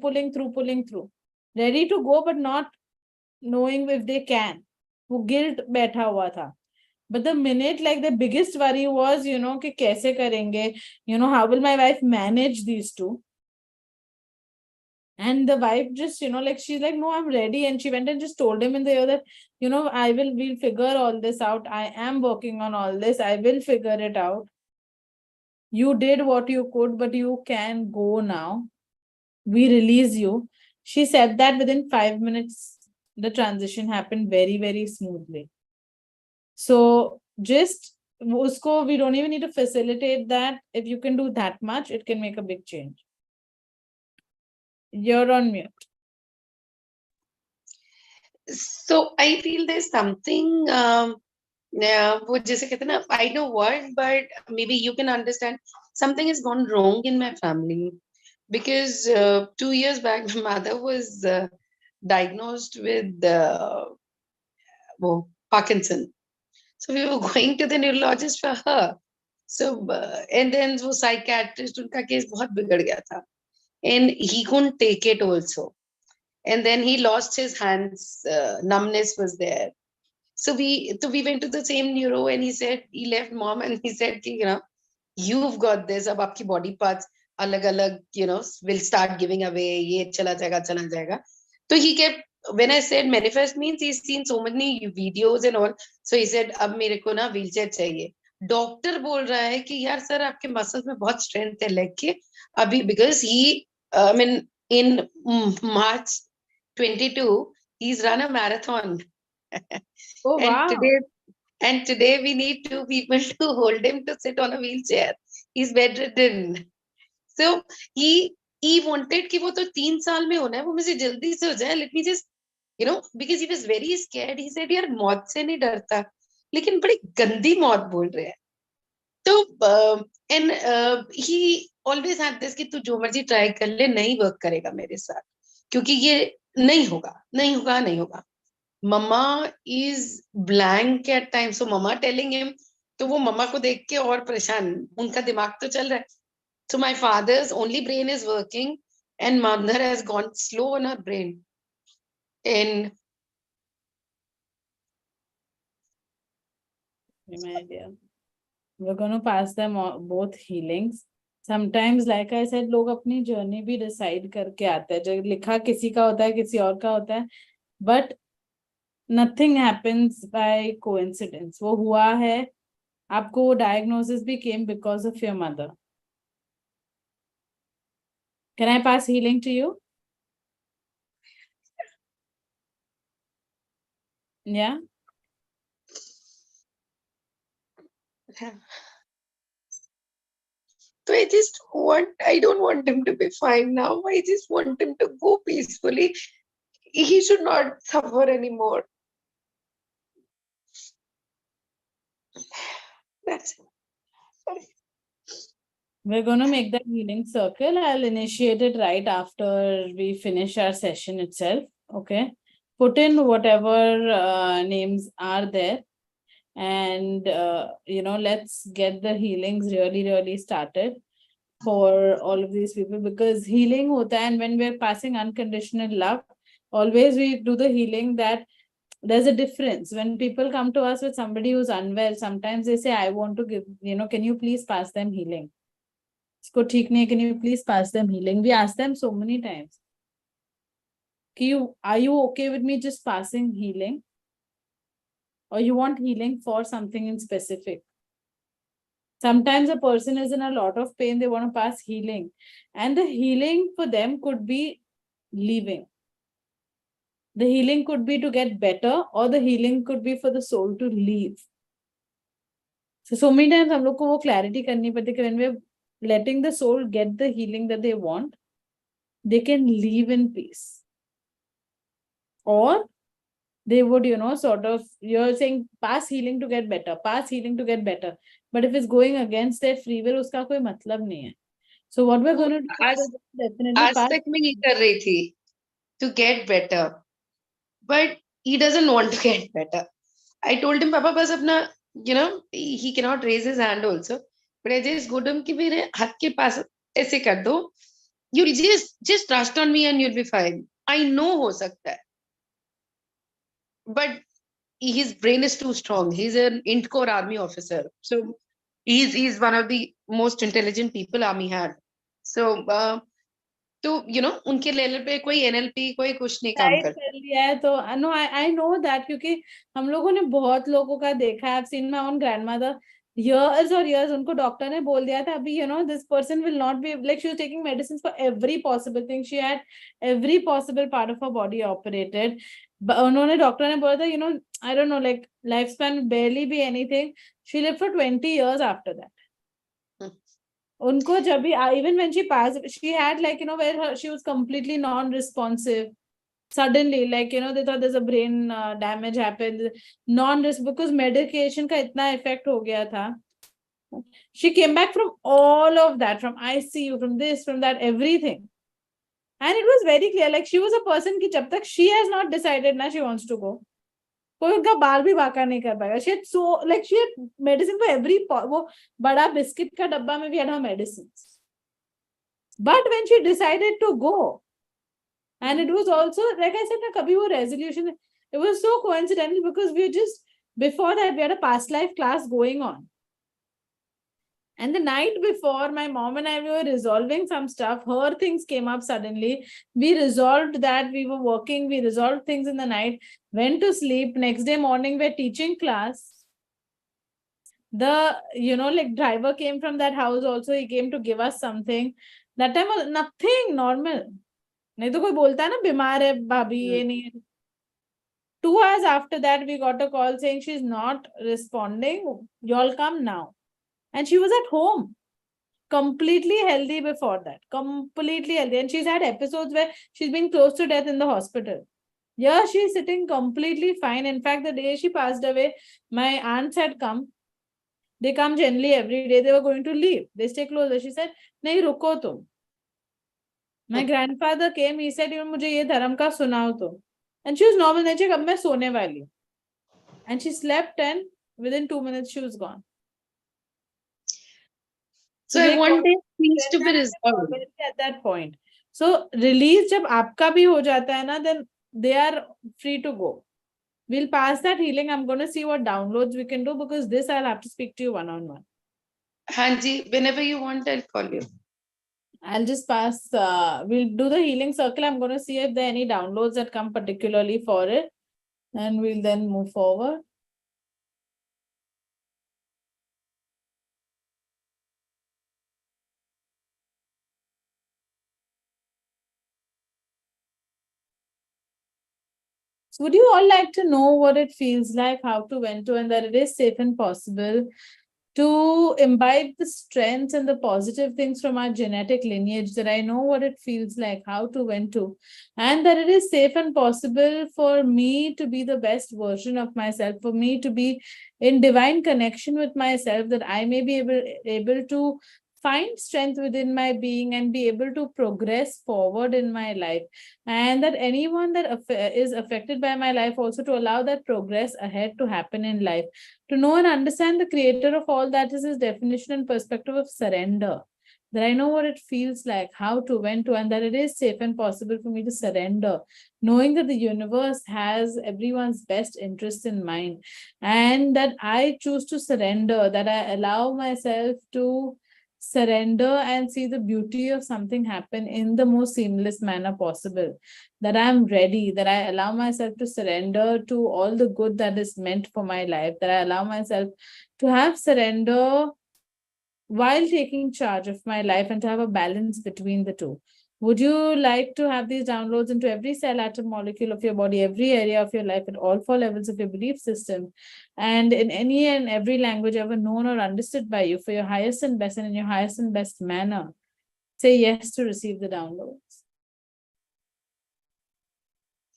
S1: ready to go, but not knowing if they can. वो guilt बैठा हुआ था. But the minute, like the biggest worry was, कि कैसे करेंगे, how will my wife manage these two? And the wife just, like, she's like, no, I'm ready. And she went and just told him in the ear that, we'll figure all this out. I am working on all this. I will figure it out. You did what you could, but you can go now. We release you. She said that within 5 minutes, the transition happened very, very smoothly. So just, we don't even need to facilitate that. If you can do that much, it can make a big change. You're on mute.
S4: So I feel there's something, वो जैसे कहते हैं ना, I know what, but maybe you can understand, something has gone wrong in my family. Because 2 years back, my mother was diagnosed with Parkinson. So we were going to the neurologist for her. So, and then वो psychiatrist, उनका case बहुत बिगड़ गया था. And he couldn't take it also. And then he lost his hands, numbness was there. So we went to the same neuro, and he said, he left mom and he said, you've got this, ab aapki body parts alag-alag, will start giving away, ye chala jayega. So he kept, when I said manifest means he's seen so many videos and all. So he said, ab mere ko na wheelchair chahiye. Doctor bol raha hai ki yaar sir aapke muscles mein bahut strength hai leg ke abhi, because he in March 22 he's run a marathon.
S1: Oh, wow.
S4: And today we need 2 people to hold him to sit on a wheelchair. He's bedridden. So he wanted कि वो तो 3 साल में होना है, वो मुझे जल्दी से हो जाए. Let me just, because he was very scared. He said, यार मौत से नहीं डरता, लेकिन बड़ी गंदी मौत बोल रहे हैं. तो and he always had this कि तू जो मर्जी try कर ले, नहीं work करेगा मेरे साथ, क्योंकि ये नहीं होगा. Mama is blank at times. So mama telling him, तो वो mama को देख के और परेशान, उनका दिमाग तो चल रहा है. So my father's only brain is working and mother has gone slow on her brain. And
S1: my dear, we're going to pass them both healings. Sometimes, like I said, लोग अपनी journey भी decide करके आते हैं. जो लिखा किसी का होता है, किसी और का होता है. But nothing happens by coincidence. वो हुआ है. आपको वो diagnosis भी came because of your mother. Can I pass healing to you? Yeah.
S4: So I don't want him to be fine now. I just want him to go peacefully. He should not suffer anymore. That's it. Sorry.
S1: We're going to make that healing circle. I'll initiate it right after we finish our session itself. Okay. Put in whatever names are there. And, let's get the healings really, really started for all of these people, because healing hota hai, and when we're passing unconditional love, always we do the healing that there's a difference. When people come to us with somebody who's unwell, sometimes they say, I want to give, can you please pass them healing? Isko theek nahi, can you please pass them healing? We ask them so many times, are you okay with me just passing healing? Or you want healing for something in specific? Sometimes a person is in a lot of pain, they want to pass healing. And the healing for them could be leaving. The healing could be to get better, or the healing could be for the soul to leave. So many times हम लोग को वो clarity करनी पड़ती है कि when we're letting the soul get the healing that they want, they can live in peace. Or they would, sort of, you're saying pass healing to get better, pass healing to get better. But if it's going against their free will, उसका कोई मतलब नहीं है. So what we're going to do is definitely
S4: आज
S1: pass.
S4: तक मैं ये कर रही थी to get better, but he doesn't want to get better. I told him, Papa, बस अपना, he cannot raise his hand also, but I just told him कि मेरे हाथ के पास ऐसे कर दो, you'll just trust on me and you'll be fine. I know हो सकता है, but his brain is too strong. He's an int core army officer, so he's one of the most intelligent people army had. So तो उनके level पे कोई NLP कोई कुछ नहीं काम कर
S1: कर लिया है तो नो आई नो दैट, क्योंकि हम लोगों ने बहुत लोगों का देखा है. I have seen my own grandmother, years और years उनको डॉक्टर ने बोल दिया था अभी this person will not be, like she was taking medicines for every possible thing, she had every possible part of her body operated. उन्होंने doctor ने बोला था I don't know, like lifespan barely be anything. She lived for 20 years after that. उनको जब भी, even when she passed, she had like where she was completely non-responsive. Suddenly, like they thought there's a brain damage happened, non-risk, because medication का इतना effect हो गया था. She came back from all of that, from ICU, from this, from that, everything. And it was very clear, like she was a person कि जब तक she has not decided ना she wants to go, कोई उनका बाल भी बाका नहीं कर पाएगा. She had she had medicine for every, वो बड़ा बिस्किट का डब्बा में भी had her medicines. But when she decided to go, and it was also, like I said, na, kabhi wo resolution, it was so coincidental because we just, before that, we had a past life class going on. And the night before, my mom and I, we were resolving some stuff. Her things came up suddenly. We resolved that. We were working. We resolved things in the night. Went to sleep. Next day morning, we're teaching class. The, like driver came from that house also. He came to give us something. That time was nothing normal. नहीं तो कोई बोलता है ना बीमार है भाभी ये नहीं है. 2 hours after that we got a call saying she's not responding, you all come now. And she was at home, completely healthy before that, completely healthy, and she's had episodes where she's been close to death in the hospital. Yeah, she's sitting completely fine. In fact, the day she passed away, my aunts had come. They come generally every day. They were going to leave. They stay closer. She said, nahi ruko tum. My grandfather came, he said, मुझे ये धर्म का सुनाओ तो. And she was normal nature, अब मैं सोने वाली. And she slept and within 2 minutes she was gone.
S4: So I want things to be resolved
S1: at that point. So release जब आपका भी हो जाता है ना, then they are free to go. We'll pass that healing. I'm going to see what downloads we can do, because this I'll have to speak to you one-on-one.
S4: Hanji, whenever you want, I'll call you.
S1: I'll just pass, we'll do the healing circle. I'm going to see if there are any downloads that come particularly for it, and we'll then move forward. So would you all like to know what it feels like, how to, when to, and that it is safe and possible to imbibe the strengths and the positive things from our genetic lineage, that I know what it feels like, how to, when to, and that it is safe and possible for me to be the best version of myself, for me to be in divine connection with myself, that I may be able to find strength within my being and be able to progress forward in my life, and that anyone that is affected by my life also to allow that progress ahead to happen in life, to know and understand the creator of all that is his definition and perspective of surrender, that I know what it feels like, how to, when to, and that it is safe and possible for me to surrender, knowing that the universe has everyone's best interest in mind, and that I choose to surrender, that I allow myself to surrender and see the beauty of something happen in the most seamless manner possible, that I'm ready, that I allow myself to surrender to all the good that is meant for my life, that I allow myself to have surrender while taking charge of my life and to have a balance between the two. Would you like to have these downloads into every cell, atom, molecule of your body, every area of your life, at all 4 levels of your belief system, and in any and every language ever known or understood by you, for your highest and best and in your highest and best manner? Say yes to receive the downloads.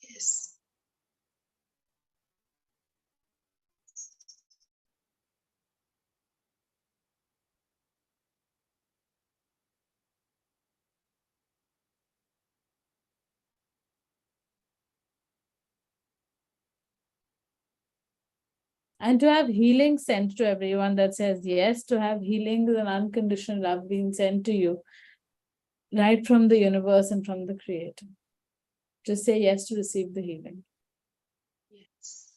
S4: Yes.
S1: And to have healing sent to everyone that says yes, to have healing and unconditional love being sent to you right from the universe and from the Creator. Just say yes to receive the healing.
S4: Yes.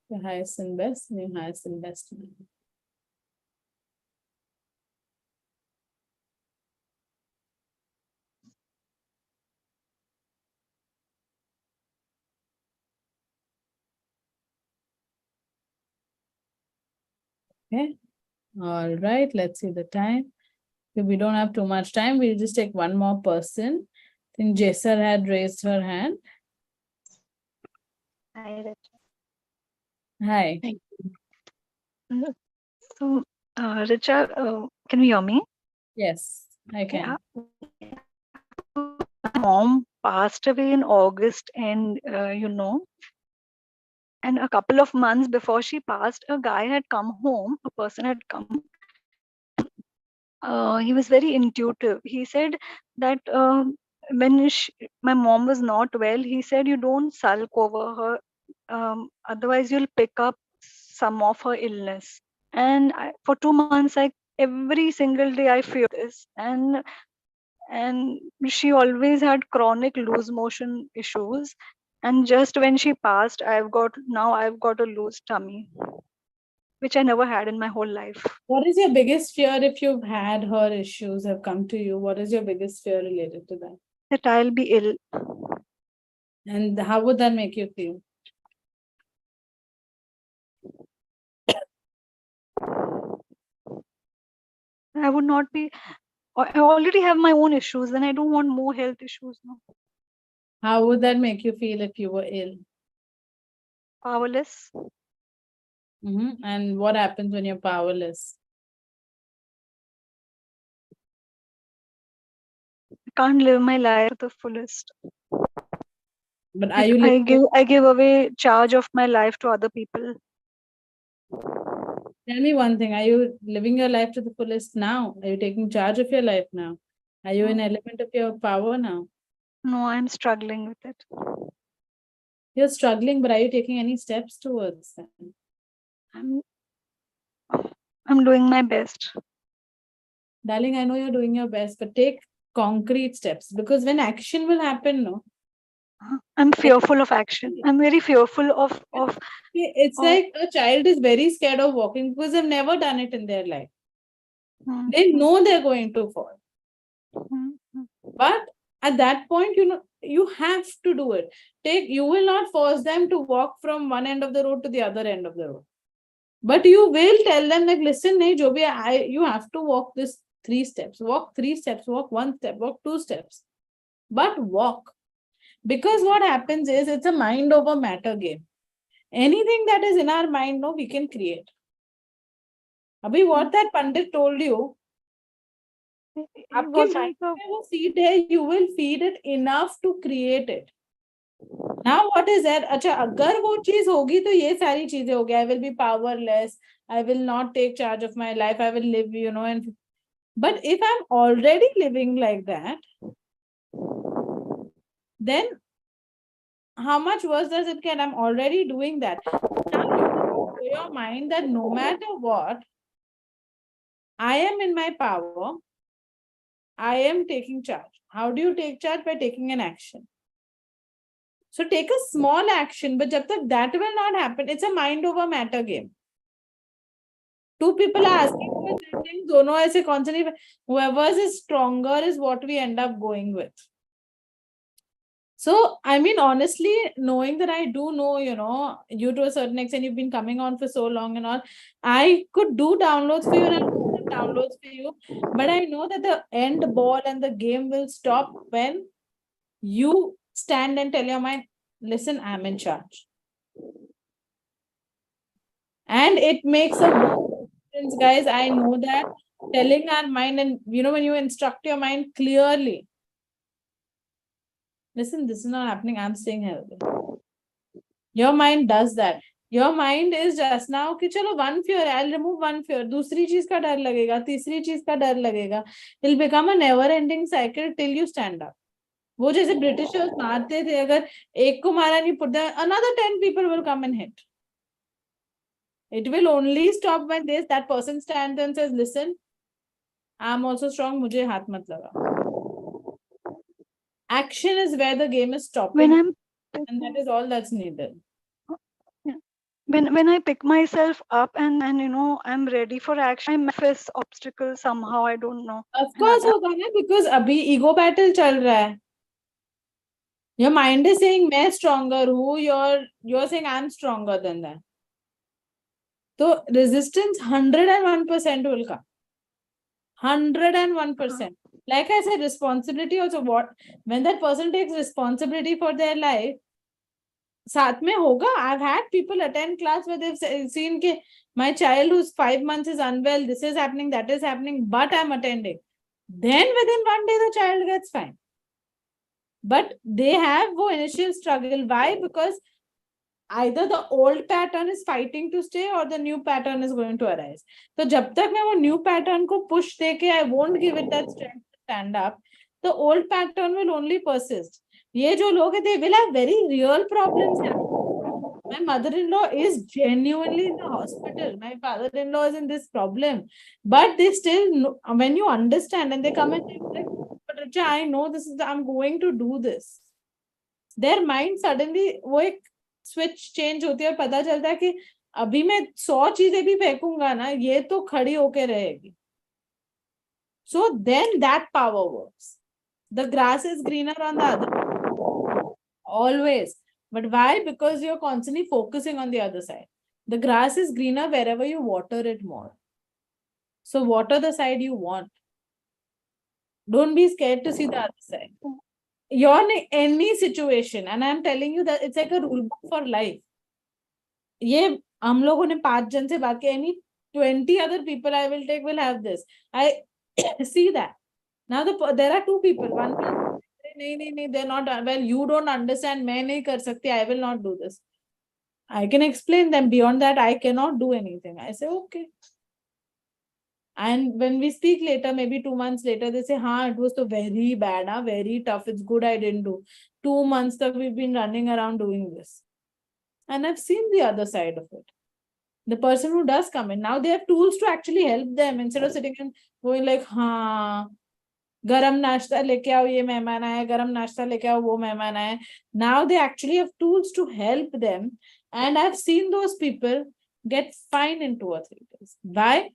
S1: Your highest and best, and your highest and best manner. Okay. All right. Let's see the time. If we don't have too much time, we'll just take one more person. I think Jaisal had raised her hand.
S5: Hi, Richa.
S1: Hi.
S4: Thank
S5: Mm, So, Richa, can you hear me?
S1: Yes, I can.
S5: My mom passed away in August, and and a couple of months before she passed, a guy had come home. A person had come. He was very intuitive. He said that when my mom was not well, he said, "You don't sulk over her, otherwise you'll pick up some of her illness." And for 2 months, every single day I feared this, and she always had chronic loose motion issues. And just when she passed, I've got a loose tummy, which I never had in my whole life.
S1: What is your biggest fear if you've had her issues have come to you? What is your biggest fear related to that?
S5: That I'll be ill.
S1: And how would that make you feel?
S5: I would not be. I already have my own issues, and I don't want more health issues now.
S1: How would that make you feel if you were ill?
S5: Powerless.
S1: And what happens when you're powerless?
S5: I can't live my life to the fullest.
S1: But are you
S5: I give away charge of my life to other people.
S1: Tell me one thing, are you living your life to the fullest now? Are you taking charge of your life now? Are you an element of your power now?
S5: No, I'm struggling with it.
S1: You're struggling, but are you taking any steps towards that?
S5: I'm doing my best.
S1: Darling, I know you're doing your best, but take concrete steps, because when action will happen, no?
S5: I'm fearful of action. I'm very fearful of
S1: It's like a child is very scared of walking because they've never done it in their life. They know they're going to fall. But at that point, you have to do it. You will not force them to walk from one end of the road to the other end of the road. But you will tell them, like, listen, you have to walk this 3 steps. Walk 3 steps, walk 1 step, walk 2 steps. But walk. Because what happens is it's a mind over matter game. Anything that is in our mind, no, we can create. Abhi, what that Pandit told you, आपके mind में वो seed है, you will feed it enough to create it. Now what is that? अच्छा, अगर वो चीज होगी तो ये सारी चीजें होगी. I will be powerless. I will not take charge of my life. I will live, and but if I'm already living like that, then how much worse does it get? I'm already doing that. Now you know your mind that no matter what, I am in my power. I am taking charge. How do you take charge? By taking an action. So take a small action, but jab tak that will not happen. It's a mind over matter game. 2 people are asking for things, dono aise kaun se nahi, whoever is stronger is what we end up going with. So, I mean, honestly, knowing that I do know, you to a certain extent, you've been coming on for so long and all, I could do downloads for you and downloads for you, but I know that the end ball and the game will stop when you stand and tell your mind, listen, I'm in charge. And it makes a difference, guys. I know that telling our mind, and when you instruct your mind clearly, listen, this is not happening, I'm staying healthy. Your mind does that. Your mind is just now कि चलो one fear, I'll remove one fear, दूसरी चीज का डर लगेगा, तीसरी चीज का डर लगेगा. It'll become a never ending cycle till you stand up. वो जैसे ब्रिटिशर्स मारते थे, अगर एक को मारा नहीं, put there, another 10 people will come and hit. It will only stop when that person stands and says, listen, I'm also strong, मुझे हाथ मत लगा. Action is where the game is stopping, and that is all that's needed.
S5: When I pick myself up and I'm ready for action, I manifest obstacles somehow, I don't know.
S1: Of course होगा ना, because अभी ego battle चल रहा है. Your mind is saying मैं stronger हूँ, you're saying I'm stronger than that. So resistance 101% will come. 101%. Like I said, responsibility also. When that person takes responsibility for their life, साथ में होगा. I've had people attend class where they've seen कि my child who's 5 months is unwell, this is happening, that is happening, but I'm attending. Then within one day the child gets fine. But they have वो initial struggle. Why? Because either the old pattern is fighting to stay or the new pattern is going to arise. So जब तक मैं वो new pattern को push देके I won't give it that strength to stand up, the old pattern will only persist. ये जो लोग हैं, they will have very real problems. My mother-in-law is genuinely in the hospital. My father-in-law is in this problem. But they still, when you understand and they come and say, but Richa, I know this is, I'm going to do this. Their mind suddenly, वो एक switch change होती है और पता चलता है कि अभी मैं 100 चीजें भी फेंकूंगा ना, ये तो खड़ी होके रहेगी. So then that power works. The grass is greener on the other side. Always. But why? Because you're constantly focusing on the other side. The grass is greener wherever you water it more. So water the side you want. Don't be scared to see the other side. You're in any situation, and I'm telling you that it's like a rule book for life. ये हम लोगों ने 5 जन से बात की, any 20 other people I will take will have this. I see that. Now there are 2 people. One will say, नहीं, they're not, well, you don't understand, मैं नहीं कर सकती, I will not do this. I can explain them. Beyond that, I cannot do anything. I say, okay. And when we speak later, maybe 2 months later, they say, it was so very bad, very tough. It's good I didn't do. 2 months that we've been running around doing this. And I've seen the other side of it. The person who does come in, now they have tools to actually help them instead of sitting and going like, garam nashta leke aao, ye mehman aaya, garam nashta leke aao, wo mehman aaya. Now they actually have tools to help them. And I've seen those people get fine in 2 or 3 days. Why?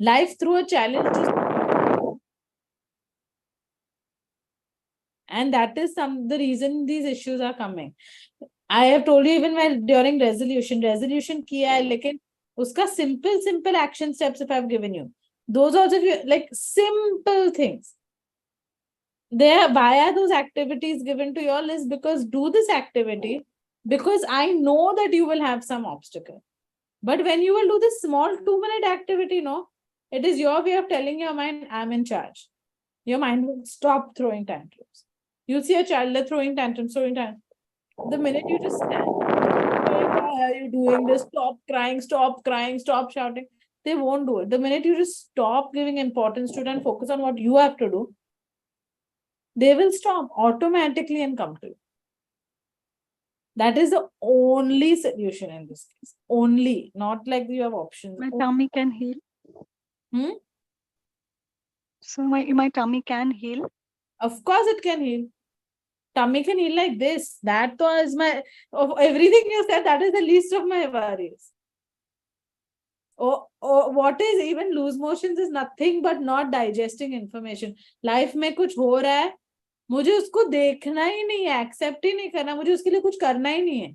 S1: Life threw a challenge to, and that is the reason these issues are coming. I have told you even while during resolution kiya hai, lekin uska simple action steps if I've given you, those also like simple things. Why are those activities given to you all is because do this activity because I know that you will have some obstacle. But when you will do this small 2-minute activity, it is your way of telling your mind, I'm in charge. Your mind will stop throwing tantrums. You see a child, they're throwing tantrums. The minute you just stand, why are you doing this? Stop crying, stop shouting. They won't do it. The minute you just stop giving importance to it and focus on what you have to do, they will stop automatically and come to you. That is the only solution in this case. Only, not like you have options.
S5: My tummy can heal. So my tummy can heal.
S1: Of course it can heal. Tummy can heal like this. That is of everything you said, that is the least of my worries. What is even loose motions is nothing but not digesting information. Life में कुछ हो रहा है, मुझे उसको देखना ही नहीं है, एक्सेप्ट ही नहीं करना, मुझे उसके लिए कुछ करना ही नहीं है.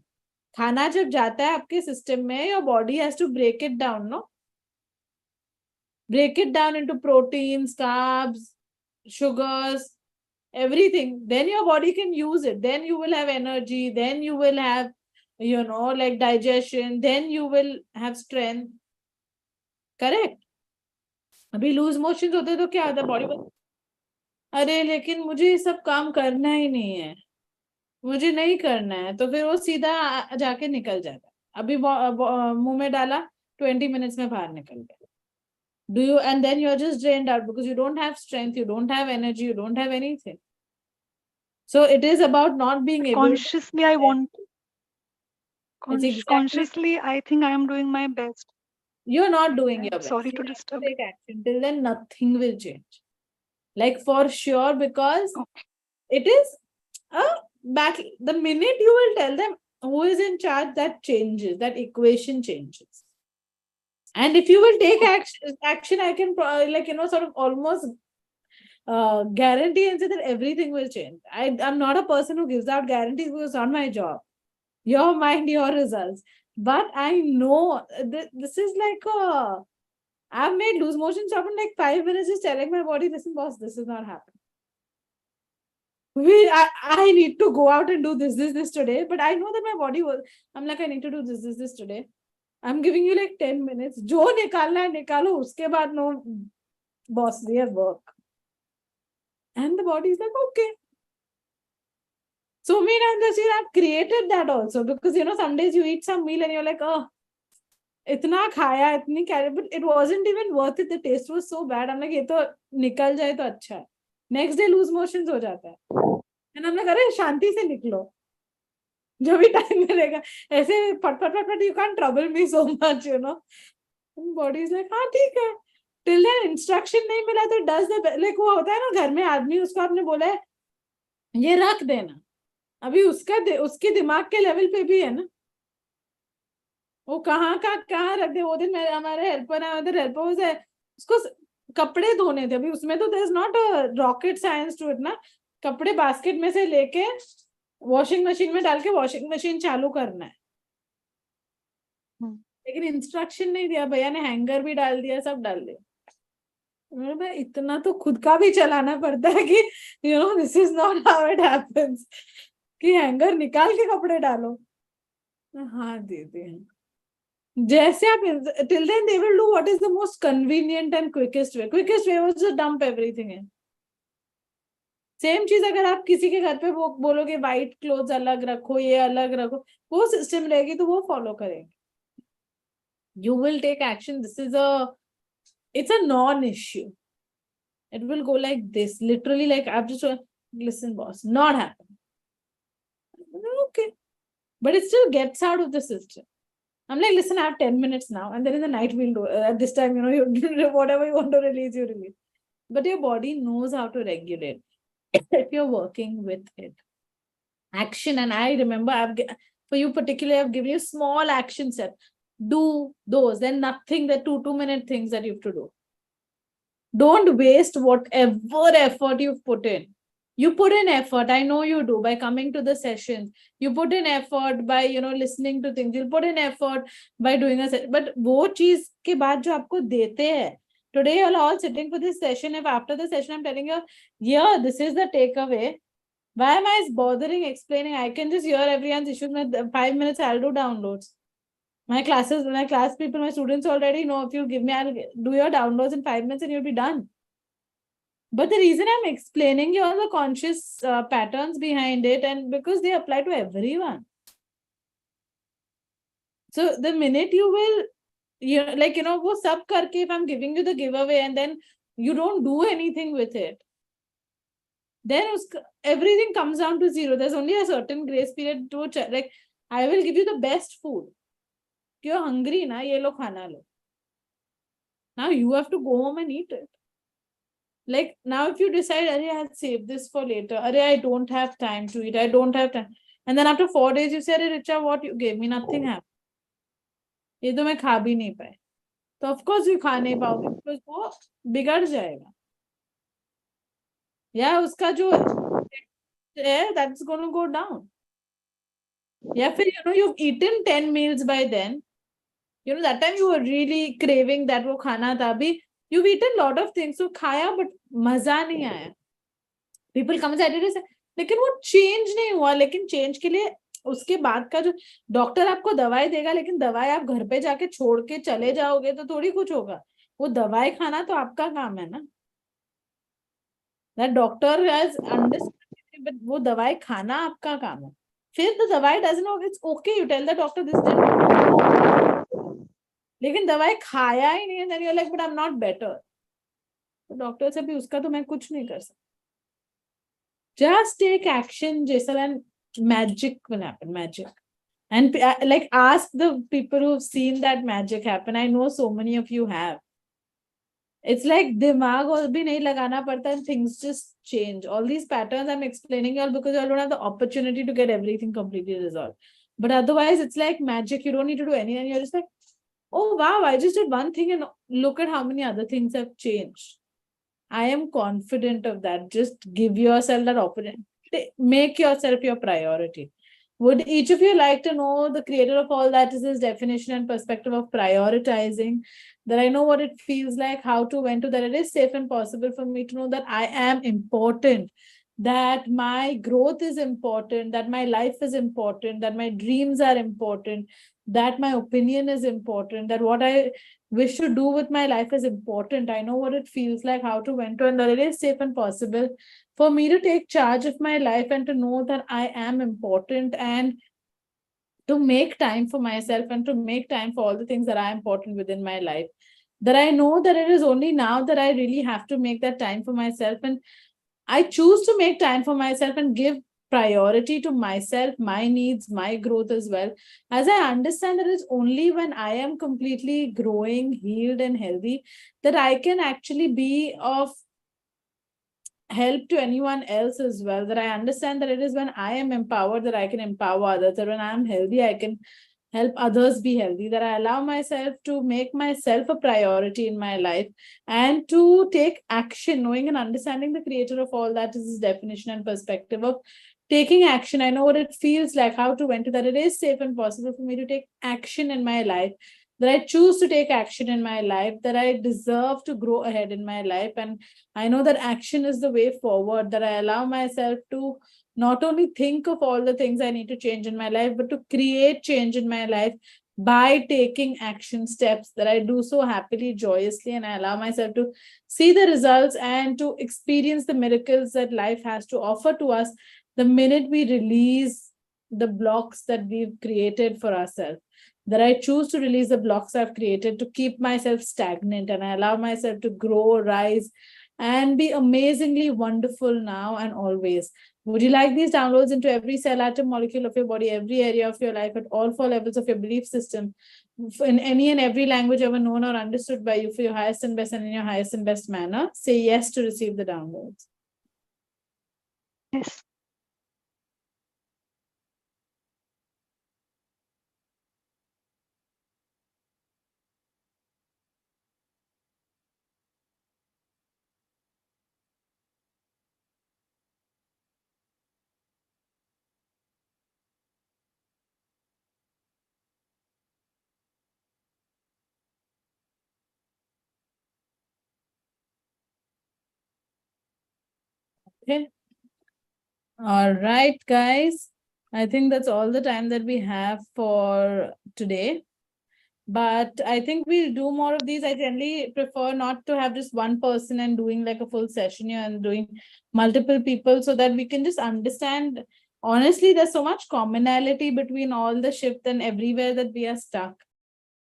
S1: खाना जब जाता है आपके सिस्टम में, your body has to break it down, no? break it down into proteins, carbs, sugars, everything. Then your body can use it. Then you will have energy. Then you will have, like digestion. Then you will have strength. Correct? अभी loose motion होते तो क्या होता है body में, अरे लेकिन मुझे ये सब काम करना ही नहीं है, मुझे नहीं करना है, तो फिर वो सीधा जाके निकल जाता है. अभी मुंह में डाला, 20 minutes में बाहर निकल गया. Do you, and then you're just drained out because you don't have strength, you don't have energy, you don't have anything. So it is about not being able
S5: Consciously, I want.
S1: It's exactly,
S5: Consciously, I think I am doing my best.
S1: you're not doing your best.
S5: Sorry
S1: You
S5: to
S1: have
S5: disturb
S1: take action. Till then, nothing will change. Like for sure, because
S5: Okay.
S1: it is a battle. The minute you will tell them who is in charge, that changes, that equation changes. And if you will take action, I can sort of almost guarantee and say that everything will change. I'm not a person who gives out guarantees because it's not my job. Your mind, your results. But I know this is like I've made loose motion stop in like 5 minutes just telling my body, listen, boss, this is not happening. I need to go out and do this today. But I know that my body was, I'm like, I need to do this today. I'm giving you like 10 minutes. Jo nikalna hai, nikalo. Uske baad, no, boss, we have work. And the body is like, okay. So many times this year I've created that also because, some days you eat some meal and you're like, oh, itna khaya, itni calorie, but it wasn't even worth it. The taste was so bad. I'm like, ye to nikal jaye to acha hai. Next day loose motions ho jata hai. And I'm like, अरे शांति से निकलो. जब भी time मिलेगा ऐसे फट you can't trouble me so much, And body is like, हाँ ठीक है. Till then instruction नहीं मिला तो does the like वो होता है ना घर में आदमी, उसको आपने बोला है ये रख देना, अभी उसके दिमाग के लेवल पे भी है ना, वो कहाँ रख दे. वो दिन मेरे हमारे हेल्पर है, उधर हेल्पर है, उसको कपड़े धोने थे. अभी उसमें तो there is not a rocket science to it ना. कपड़े बास्केट में से लेके वॉशिंग मशीन में डाल के वॉशिंग मशीन चालू करना है. लेकिन इंस्ट्रक्शन नहीं दिया. भैया ने हैंगर भी डाल दिया, सब डाल दिया. भाई इतना तो खुद का भी चलाना पड़ता है कि this is not how it happens कि हैंगर निकाल के कपड़े डालो. हाँ दीदी हैं जैसे आप till then they will do what is the most convenient and quickest way was to dump everything in. Same चीज अगर आप किसी के घर पे वो बोलोगे व्हाइट क्लोथ्स अलग रखो, ये अलग रखो, वो सिस्टम रहेगी तो वो फॉलो करेंगे. You will take action. It's a non-issue. It will go like this, literally like I've just listen boss, not happen. Okay, but it still gets out of the system. I'm like, listen, I have 10 minutes now, and then in the night we'll do at this time, you whatever you want to release, you release. But your body knows how to regulate if you're working with it. Action, and I remember for you particularly, I've given you small action steps. Do those, then nothing, the 2-minute things that you have to do. Don't waste whatever effort you've put in. You put in effort, I know you do, by coming to the sessions. You put in effort by, listening to things. You'll put in effort by doing a session. But वो चीज के बाद जो आपको देते हैं, today you're all sitting for this session. If after the session I'm telling you, yeah, this is the takeaway, why am I bothering explaining? I can just hear everyone's issues. In 5 minutes, I'll do downloads. My class people, my students already know, if you give me, I'll do your downloads in 5 minutes and you'll be done. But the reason I'm explaining you all the conscious patterns behind it, and because they apply to everyone. So the minute you will, wo sab karke, if I'm giving you the giveaway and then you don't do anything with it, then everything comes down to zero. There's only a certain grace period to like, I will give you the best food. You're hungry, na, ye lo khana lo. Now you have to go home and eat it. Like now if you decide, I'll save this for later. I don't have time to eat. I don't have time. And then after 4 days, you say, Richa, what you gave me? Nothing happened. ये तो मैं खा भी नहीं पाए. तो of course you खा नहीं पाओगे because वो बिगड़ जाएगा. या उसका जो है, that's going to go down. या फिर you've eaten 10 meals by then. That time you were really craving that वो खाना था. अभी You've eaten a lot of things, so खाया but मजा नहीं आया. People come and say, लेकिन वो चेंज नहीं हुआ. लेकिन चेंज के लिए उसके बाद का जो डॉक्टर आपको दवाई देगा, लेकिन दवाई आप घर पे जाके छोड़ के चले जाओगे तो थोड़ी कुछ होगा. वो दवाई खाना तो आपका काम है ना. That doctor has understood, but वो दवाई खाना आपका काम है. फिर the दवाई doesn't work, it's okay, you tell the doctor this didn't. लेकिन दवाई खाया ही नहीं है, then you're like, but I'm not better. तो डॉक्टर से भी उसका तो मैं कुछ नहीं कर सकता. Just take action, Jaisal, and magic will happen. Magic. And like, ask the people who've seen that magic happen. I know so many of you have. It's like dimag और भी नहीं लगाना पड़ता and things just change. All these patterns I'm explaining y'all because y'all don't have the opportunity to get everything completely resolved. But otherwise, it's like magic. You don't need to do anything. You're just like, oh wow, I just did one thing and look at how many other things have changed. I am confident of that. Just give yourself that opportunity. Make yourself your priority. Would each of you like to know the creator of all that is his definition and perspective of prioritizing? That I know what it feels like, how to, when to, that it is safe and possible for me to know that I am important, that my growth is important, that my life is important, that my dreams are important, that my opinion is important, that what I wish to do with my life is important. I know what it feels like, how to, when to, and that it is safe and possible for me to take charge of my life and to know that I am important and to make time for myself and to make time for all the things that are important within my life. That I know that it is only now that I really have to make that time for myself, and I choose to make time for myself and give priority to myself, my needs, my growth as well. As I understand that it's only when I am completely growing, healed, and healthy that I can actually be of help to anyone else as well. That I understand that it is when I am empowered that I can empower others. That when I am healthy, I can help others be healthy. That I allow myself to make myself a priority in my life and to take action, knowing and understanding the creator of all that is his definition and perspective of taking action. I know what it feels like, how to, when to, that it is safe and possible for me to take action in my life, that I choose to take action in my life, that I deserve to grow ahead in my life. And I know that action is the way forward, that I allow myself to not only think of all the things I need to change in my life, but to create change in my life by taking action steps, that I do so happily, joyously, and I allow myself to see the results and to experience the miracles that life has to offer to us the minute we release the blocks that we've created for ourselves. That I choose to release the blocks I've created to keep myself stagnant, and I allow myself to grow, rise, and be amazingly wonderful now and always. Would you like these downloads into every cell, atom, molecule of your body, every area of your life, at all four levels of your belief system, in any and every language ever known or understood by you, for your highest and best and in your highest and best manner? Say yes to receive the downloads.
S5: Yes.
S1: Okay. All right, guys. I think that's all the time that we have for today. But I think we'll do more of these. I generally prefer not to have just one person and doing like a full session here and doing multiple people, so that we can just understand. Honestly, there's so much commonality between all the shift and everywhere that we are stuck.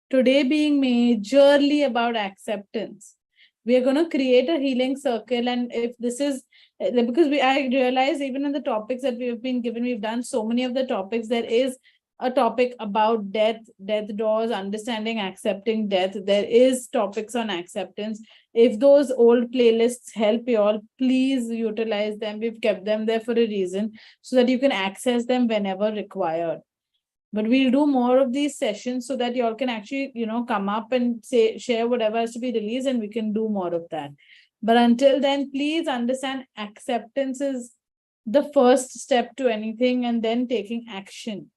S1: Today being majorly about acceptance. We are going to create a healing circle. And if this is because I realize even in the topics that we've been given, we've done so many of the topics. There is a topic about death, death doors, understanding, accepting death. There is topics on acceptance. If those old playlists help you all, please utilize them. We've kept them there for a reason, so that you can access them whenever required. But we'll do more of these sessions so that y'all can actually, come up and share whatever has to be released, and we can do more of that. But until then, please understand acceptance is the first step to anything, and then taking action.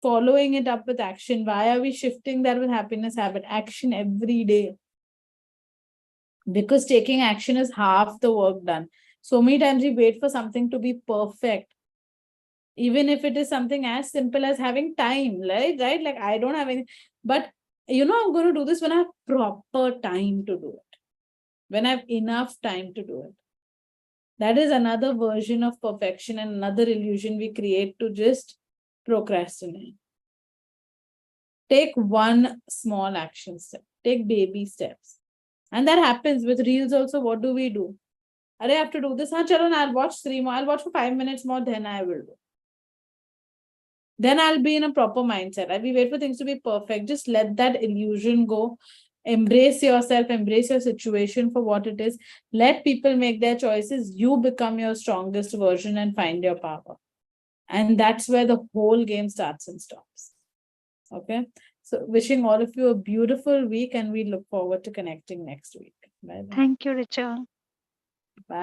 S1: Following it up with action. Why are we shifting that with happiness habit? Action every day. Because taking action is half the work done. So many times we wait for something to be perfect, even if it is something as simple as having time, right? Like I don't have any, but I'm going to do this when I have proper time to do it, when I have enough time to do it. That is another version of perfection and another illusion we create to just procrastinate. Take one small action step, take baby steps. And that happens with reels also. What do we do? I have to do this. I'll watch 3 more. I'll watch for 5 minutes more, then I will do. Then I'll be in a proper mindset. We wait for things to be perfect. Just let that illusion go. Embrace yourself, embrace your situation for what it is. Let people make their choices. You become your strongest version and find your power. And that's where the whole game starts and stops. Okay. So wishing all of you a beautiful week, and we look forward to connecting next week. Bye.
S5: Thank you, Richa.
S1: Bye.